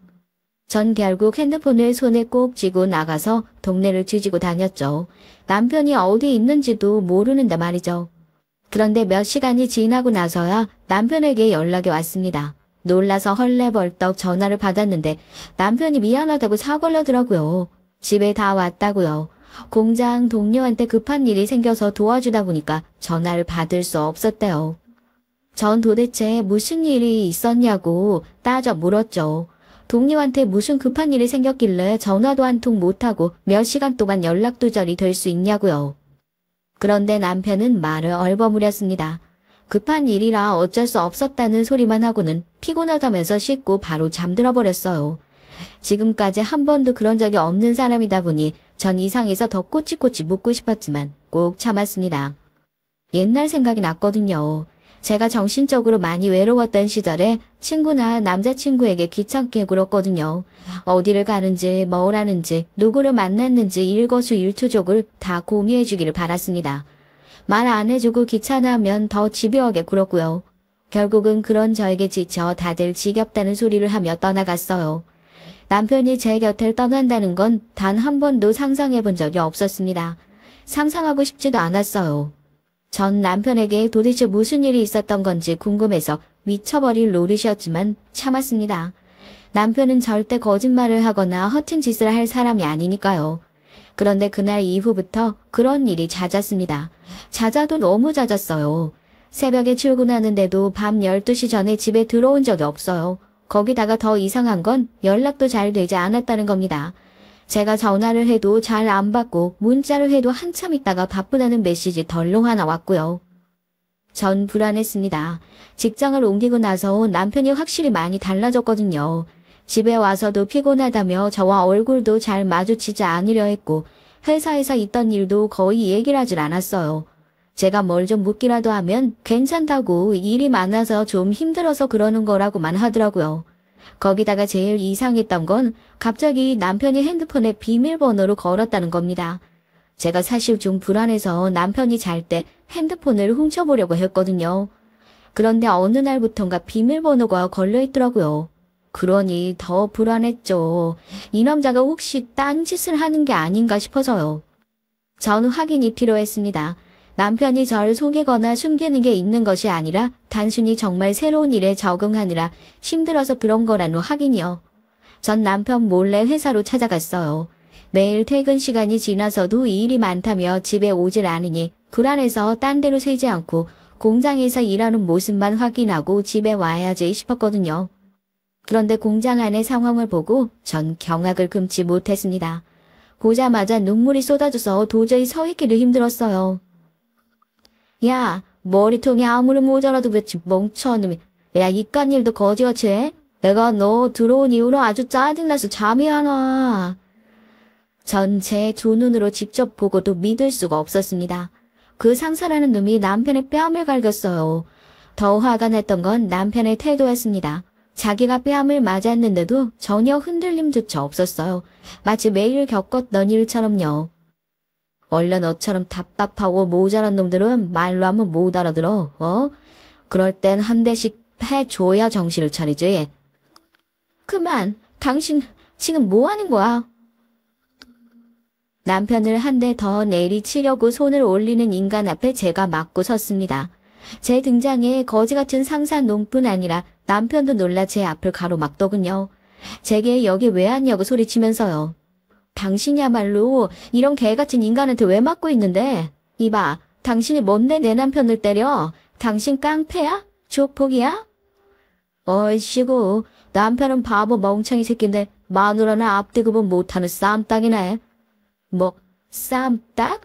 전 결국 핸드폰을 손에 꼭 쥐고 나가서 동네를 뒤지고 다녔죠. 남편이 어디 있는지도 모르는데 말이죠. 그런데 몇 시간이 지나고 나서야 남편에게 연락이 왔습니다. 놀라서 헐레벌떡 전화를 받았는데 남편이 미안하다고 사과를 하더라고요. 집에 다 왔다고요. 공장 동료한테 급한 일이 생겨서 도와주다 보니까 전화를 받을 수 없었대요. 전 도대체 무슨 일이 있었냐고 따져 물었죠. 동료한테 무슨 급한 일이 생겼길래 전화도 한 통 못하고 몇 시간 동안 연락 두절이 될 수 있냐고요. 그런데 남편은 말을 얼버무렸습니다. 급한 일이라 어쩔 수 없었다는 소리만 하고는 피곤하다면서 씻고 바로 잠들어 버렸어요. 지금까지 한 번도 그런 적이 없는 사람이다 보니 전 이상해서 더 꼬치꼬치 묻고 싶었지만 꼭 참았습니다. 옛날 생각이 났거든요. 제가 정신적으로 많이 외로웠던 시절에 친구나 남자친구에게 귀찮게 굴었거든요. 어디를 가는지, 뭘 하는지, 누구를 만났는지 일거수일투족을 다 공유해주기를 바랐습니다. 말 안 해주고 귀찮아하면 더 집요하게 굴었고요. 결국은 그런 저에게 지쳐 다들 지겹다는 소리를 하며 떠나갔어요. 남편이 제 곁을 떠난다는 건 단 한 번도 상상해 본 적이 없었습니다. 상상하고 싶지도 않았어요. 전 남편에게 도대체 무슨 일이 있었던 건지 궁금해서 미쳐버릴 노릇이었지만 참았습니다. 남편은 절대 거짓말을 하거나 허튼 짓을 할 사람이 아니니까요. 그런데 그날 이후부터 그런 일이 잦았습니다. 잦아도 너무 잦았어요. 새벽에 출근하는데도 밤 12시 전에 집에 들어온 적이 없어요. 거기다가 더 이상한 건 연락도 잘 되지 않았다는 겁니다. 제가 전화를 해도 잘 안 받고 문자를 해도 한참 있다가 바쁘다는 메시지 덜렁 하나 왔고요. 전 불안했습니다. 직장을 옮기고 나서 남편이 확실히 많이 달라졌거든요. 집에 와서도 피곤하다며 저와 얼굴도 잘 마주치지 않으려 했고 회사에서 있던 일도 거의 얘기를 하질 않았어요. 제가 뭘 좀 묻기라도 하면 괜찮다고 일이 많아서 좀 힘들어서 그러는 거라고만 하더라고요. 거기다가 제일 이상했던 건 갑자기 남편이 핸드폰에 비밀번호로 걸었다는 겁니다. 제가 사실 좀 불안해서 남편이 잘 때 핸드폰을 훔쳐보려고 했거든요. 그런데 어느 날부턴가 비밀번호가 걸려있더라고요. 그러니 더 불안했죠. 이 남자가 혹시 딴짓을 하는 게 아닌가 싶어서요. 저는 확인이 필요했습니다. 남편이 저를 속이거나 숨기는 게 있는 것이 아니라 단순히 정말 새로운 일에 적응하느라 힘들어서 그런 거라는 확인이요. 전 남편 몰래 회사로 찾아갔어요. 매일 퇴근 시간이 지나서도 일이 많다며 집에 오질 않으니 불안해서 딴 데로 새지 않고 공장에서 일하는 모습만 확인하고 집에 와야지 싶었거든요. 그런데 공장 안의 상황을 보고 전 경악을 금치 못했습니다. 보자마자 눈물이 쏟아져서 도저히 서 있기를 힘들었어요. 야, 머리통이 아무리 모자라도 그렇지 멍청한 놈이. 야, 이깟 일도 거지같이 해? 내가 너 들어온 이후로 아주 짜증나서 잠이 안 와. 전 제 두 눈으로 직접 보고도 믿을 수가 없었습니다. 그 상사라는 놈이 남편의 뺨을 갈겼어요. 더 화가 났던 건 남편의 태도였습니다. 자기가 뺨을 맞았는데도 전혀 흔들림조차 없었어요. 마치 매일 겪었던 일처럼요. 원래 너처럼 답답하고 모자란 놈들은 말로 하면 못 알아들어. 그럴 땐 한 대씩 해줘야 정신을 차리지. 그만. 당신 지금 뭐 하는 거야? 남편을 한 대 더 내리치려고 손을 올리는 인간 앞에 제가 맞고 섰습니다. 제 등장에 거지같은 상사 놈뿐 아니라 남편도 놀라 제 앞을 가로막더군요. 제게 여기 왜 왔냐고 소리치면서요. 당신이야말로 이런 개같은 인간한테 왜 맞고 있는데? 이봐, 당신이 뭔데 내 남편을 때려? 당신 깡패야? 조폭이야? 어이씨고, 남편은 바보 멍청이 새끼인데 마누라나 앞뒤구분 못하는 쌈딱이네. 뭐, 쌈딱?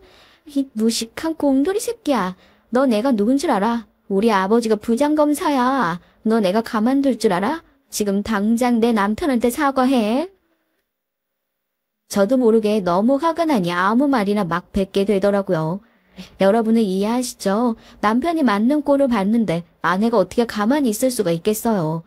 이 무식한 곰돌이 새끼야. 너 내가 누군 줄 알아? 우리 아버지가 부장검사야. 너 내가 가만둘 줄 알아? 지금 당장 내 남편한테 사과해. 저도 모르게 너무 화가 나니 아무 말이나 막 뱉게 되더라고요. 여러분은 이해하시죠? 남편이 맞는 꼴을 봤는데 아내가 어떻게 가만히 있을 수가 있겠어요.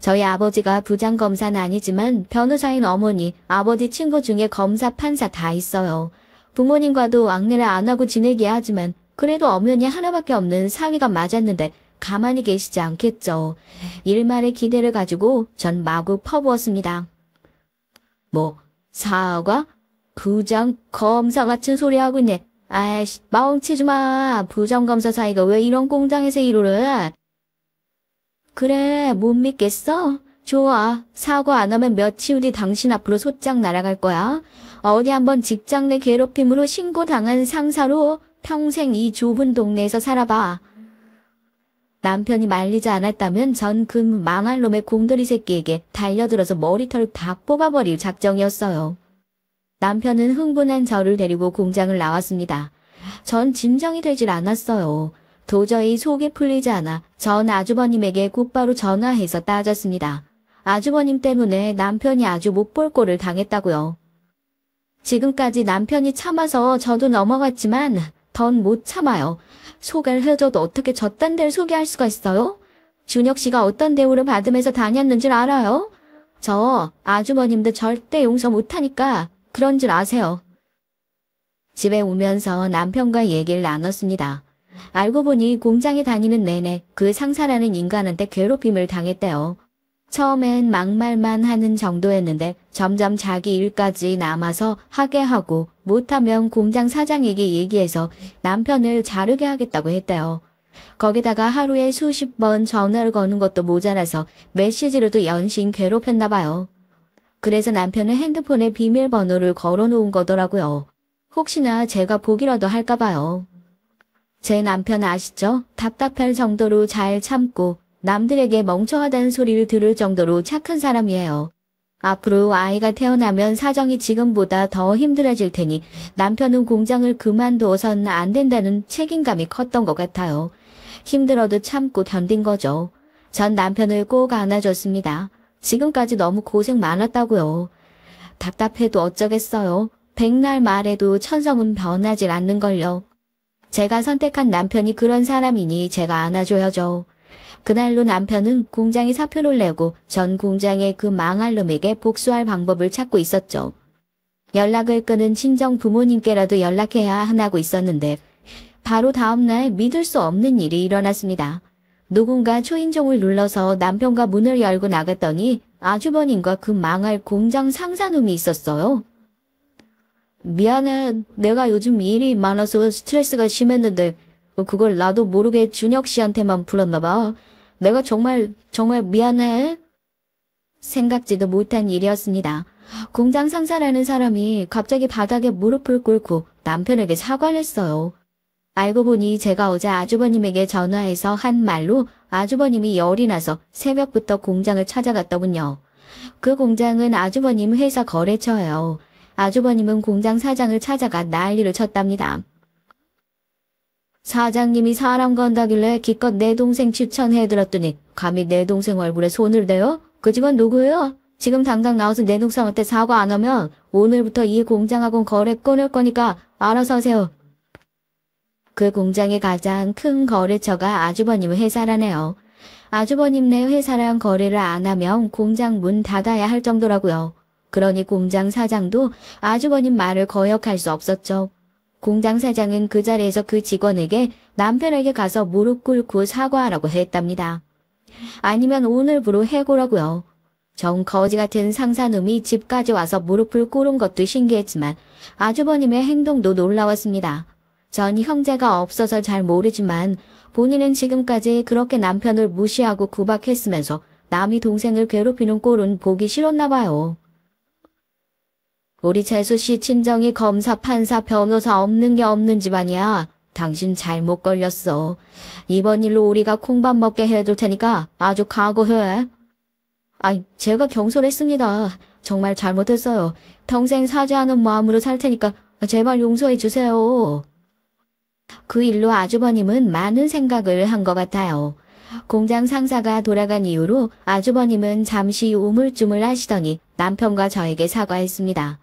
저희 아버지가 부장검사는 아니지만 변호사인 어머니, 아버지 친구 중에 검사, 판사 다 있어요. 부모님과도 왕래를 안 하고 지내기야 하지만 그래도 엄연히 하나밖에 없는 사위가 맞았는데 가만히 계시지 않겠죠. 일말의 기대를 가지고 전 마구 퍼부었습니다. 뭐, 사과? 부정 검사 같은 소리 하고 있네. 아이씨, 멍치지 마. 부정검사 사이가 왜 이런 공장에서 일을 해? 그래, 못 믿겠어? 좋아. 사과 안 하면 며칠 뒤 당신 앞으로 소장 날아갈 거야. 어디 한번 직장 내 괴롭힘으로 신고당한 상사로 평생 이 좁은 동네에서 살아봐. 남편이 말리지 않았다면 전 그 망할 놈의 공들이 새끼에게 달려들어서 머리털 다 뽑아버릴 작정이었어요. 남편은 흥분한 저를 데리고 공장을 나왔습니다. 전 진정이 되질 않았어요. 도저히 속이 풀리지 않아 전 아주버님에게 곧바로 전화해서 따졌습니다. 아주버님 때문에 남편이 아주 못 볼 꼴을 당했다고요. 지금까지 남편이 참아서 저도 넘어갔지만 던 못 참아요. 소개를 해줘도 어떻게 저딴 데를 소개할 수가 있어요? 준혁 씨가 어떤 대우를 받으면서 다녔는지 알아요? 저 아주버님도 절대 용서 못하니까 그런 줄 아세요. 집에 오면서 남편과 얘기를 나눴습니다. 알고 보니 공장에 다니는 내내 그 상사라는 인간한테 괴롭힘을 당했대요. 처음엔 막말만 하는 정도였는데 점점 자기 일까지 남아서 하게 하고 못하면 공장 사장에게 얘기해서 남편을 자르게 하겠다고 했대요. 거기다가 하루에 수십 번 전화를 거는 것도 모자라서 메시지로도 연신 괴롭혔나 봐요. 그래서 남편은 핸드폰에 비밀번호를 걸어놓은 거더라고요. 혹시나 제가 보기라도 할까 봐요. 제 남편 아시죠? 답답할 정도로 잘 참고 남들에게 멍청하다는 소리를 들을 정도로 착한 사람이에요. 앞으로 아이가 태어나면 사정이 지금보다 더 힘들어질 테니 남편은 공장을 그만두어선 안 된다는 책임감이 컸던 것 같아요. 힘들어도 참고 견딘 거죠. 전 남편을 꼭 안아줬습니다. 지금까지 너무 고생 많았다고요. 답답해도 어쩌겠어요. 백날 말해도 천성은 변하질 않는걸요. 제가 선택한 남편이 그런 사람이니 제가 안아줘야죠. 그날로 남편은 공장에 사표를 내고 전 공장의 그 망할 놈에게 복수할 방법을 찾고 있었죠. 연락을 끊은 친정 부모님께라도 연락해야 하고 있었는데 바로 다음날 믿을 수 없는 일이 일어났습니다. 누군가 초인종을 눌러서 남편과 문을 열고 나갔더니 아주버님과 그 망할 공장 상사놈이 있었어요. 미안해. 내가 요즘 일이 많아서 스트레스가 심했는데 그걸 나도 모르게 준혁 씨한테만 풀었나 봐. 내가 정말 미안해. 생각지도 못한 일이었습니다. 공장 상사라는 사람이 갑자기 바닥에 무릎을 꿇고 남편에게 사과를 했어요. 알고 보니 제가 어제 아주버님에게 전화해서 한 말로 아주버님이 열이 나서 새벽부터 공장을 찾아갔더군요. 그 공장은 아주버님 회사 거래처예요. 아주버님은 공장 사장을 찾아가 난리를 쳤답니다. 사장님이 사람 건다길래 기껏 내 동생 추천해드렸더니 감히 내 동생 얼굴에 손을 대요? 그 집은 누구예요? 지금 당장 나와서 내 동생한테 사과 안 하면 오늘부터 이 공장하고 거래 끊을 거니까 알아서 하세요. 그 공장의 가장 큰 거래처가 아주버님 회사라네요. 아주버님네 회사랑 거래를 안 하면 공장 문 닫아야 할 정도라고요. 그러니 공장 사장도 아주버님 말을 거역할 수 없었죠. 공장 사장은 그 자리에서 그 직원에게 남편에게 가서 무릎 꿇고 사과하라고 했답니다. 아니면 오늘부로 해고라고요. 정 거지 같은 상사놈이 집까지 와서 무릎을 꿇은 것도 신기했지만 아주버님의 행동도 놀라웠습니다. 전 형제가 없어서 잘 모르지만 본인은 지금까지 그렇게 남편을 무시하고 구박했으면서 남이 동생을 괴롭히는 꼴은 보기 싫었나 봐요. 우리 재수씨 친정이 검사, 판사, 변호사 없는 게 없는 집안이야. 당신 잘못 걸렸어. 이번 일로 우리가 콩밥 먹게 해줄 테니까 아주 각오해. 아이, 제가 경솔했습니다. 정말 잘못했어요. 평생 사죄하는 마음으로 살 테니까 제발 용서해 주세요. 그 일로 아주버님은 많은 생각을 한 것 같아요. 공장 상사가 돌아간 이후로 아주버님은 잠시 우물쭈물 하시더니 남편과 저에게 사과했습니다.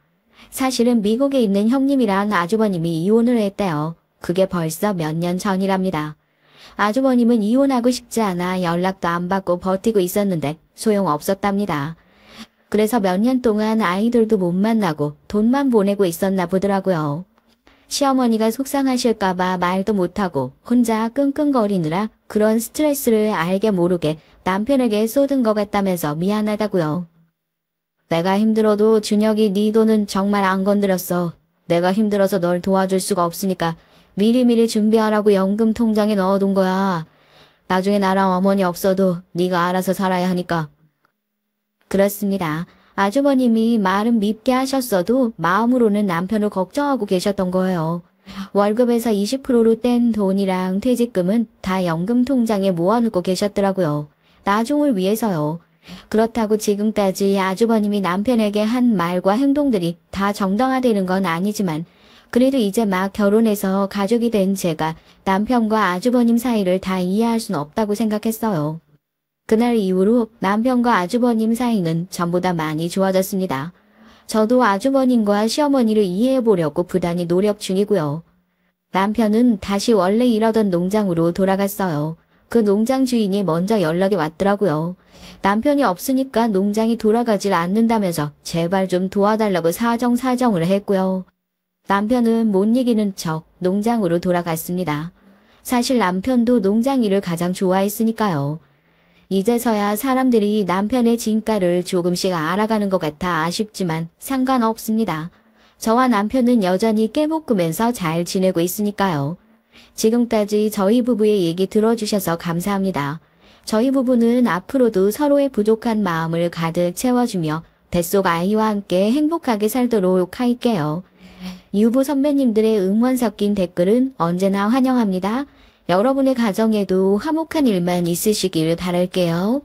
사실은 미국에 있는 형님이랑 아주버님이 이혼을 했대요. 그게 벌써 몇 년 전이랍니다. 아주버님은 이혼하고 싶지 않아 연락도 안 받고 버티고 있었는데 소용없었답니다. 그래서 몇 년 동안 아이들도 못 만나고 돈만 보내고 있었나 보더라고요. 시어머니가 속상하실까봐 말도 못하고 혼자 끙끙거리느라 그런 스트레스를 알게 모르게 남편에게 쏟은 것 같다면서 미안하다고요. 내가 힘들어도 준혁이 네 돈은 정말 안 건드렸어. 내가 힘들어서 널 도와줄 수가 없으니까 미리미리 준비하라고 연금 통장에 넣어둔 거야. 나중에 나랑 어머니 없어도 네가 알아서 살아야 하니까. 그렇습니다. 아주버님이 말은 밉게 하셨어도 마음으로는 남편을 걱정하고 계셨던 거예요. 월급에서 20%로 뗀 돈이랑 퇴직금은 다 연금 통장에 모아놓고 계셨더라고요. 나중을 위해서요. 그렇다고 지금까지 아주버님이 남편에게 한 말과 행동들이 다 정당화되는 건 아니지만 그래도 이제 막 결혼해서 가족이 된 제가 남편과 아주버님 사이를 다 이해할 수는 없다고 생각했어요. 그날 이후로 남편과 아주버님 사이는 전보다 많이 좋아졌습니다. 저도 아주버님과 시어머니를 이해해보려고 부단히 노력 중이고요. 남편은 다시 원래 일하던 농장으로 돌아갔어요. 그 농장 주인이 먼저 연락이 왔더라고요. 남편이 없으니까 농장이 돌아가질 않는다면서 제발 좀 도와달라고 사정을 했고요. 남편은 못 이기는 척 농장으로 돌아갔습니다. 사실 남편도 농장 일을 가장 좋아했으니까요. 이제서야 사람들이 남편의 진가를 조금씩 알아가는 것 같아 아쉽지만 상관없습니다. 저와 남편은 여전히 깨볶으면서 잘 지내고 있으니까요. 지금까지 저희 부부의 얘기 들어주셔서 감사합니다. 저희 부부는 앞으로도 서로의 부족한 마음을 가득 채워주며 뱃속 아이와 함께 행복하게 살도록 할게요. 유부 선배님들의 응원 섞인 댓글은 언제나 환영합니다. 여러분의 가정에도 화목한 일만 있으시길 바랄게요.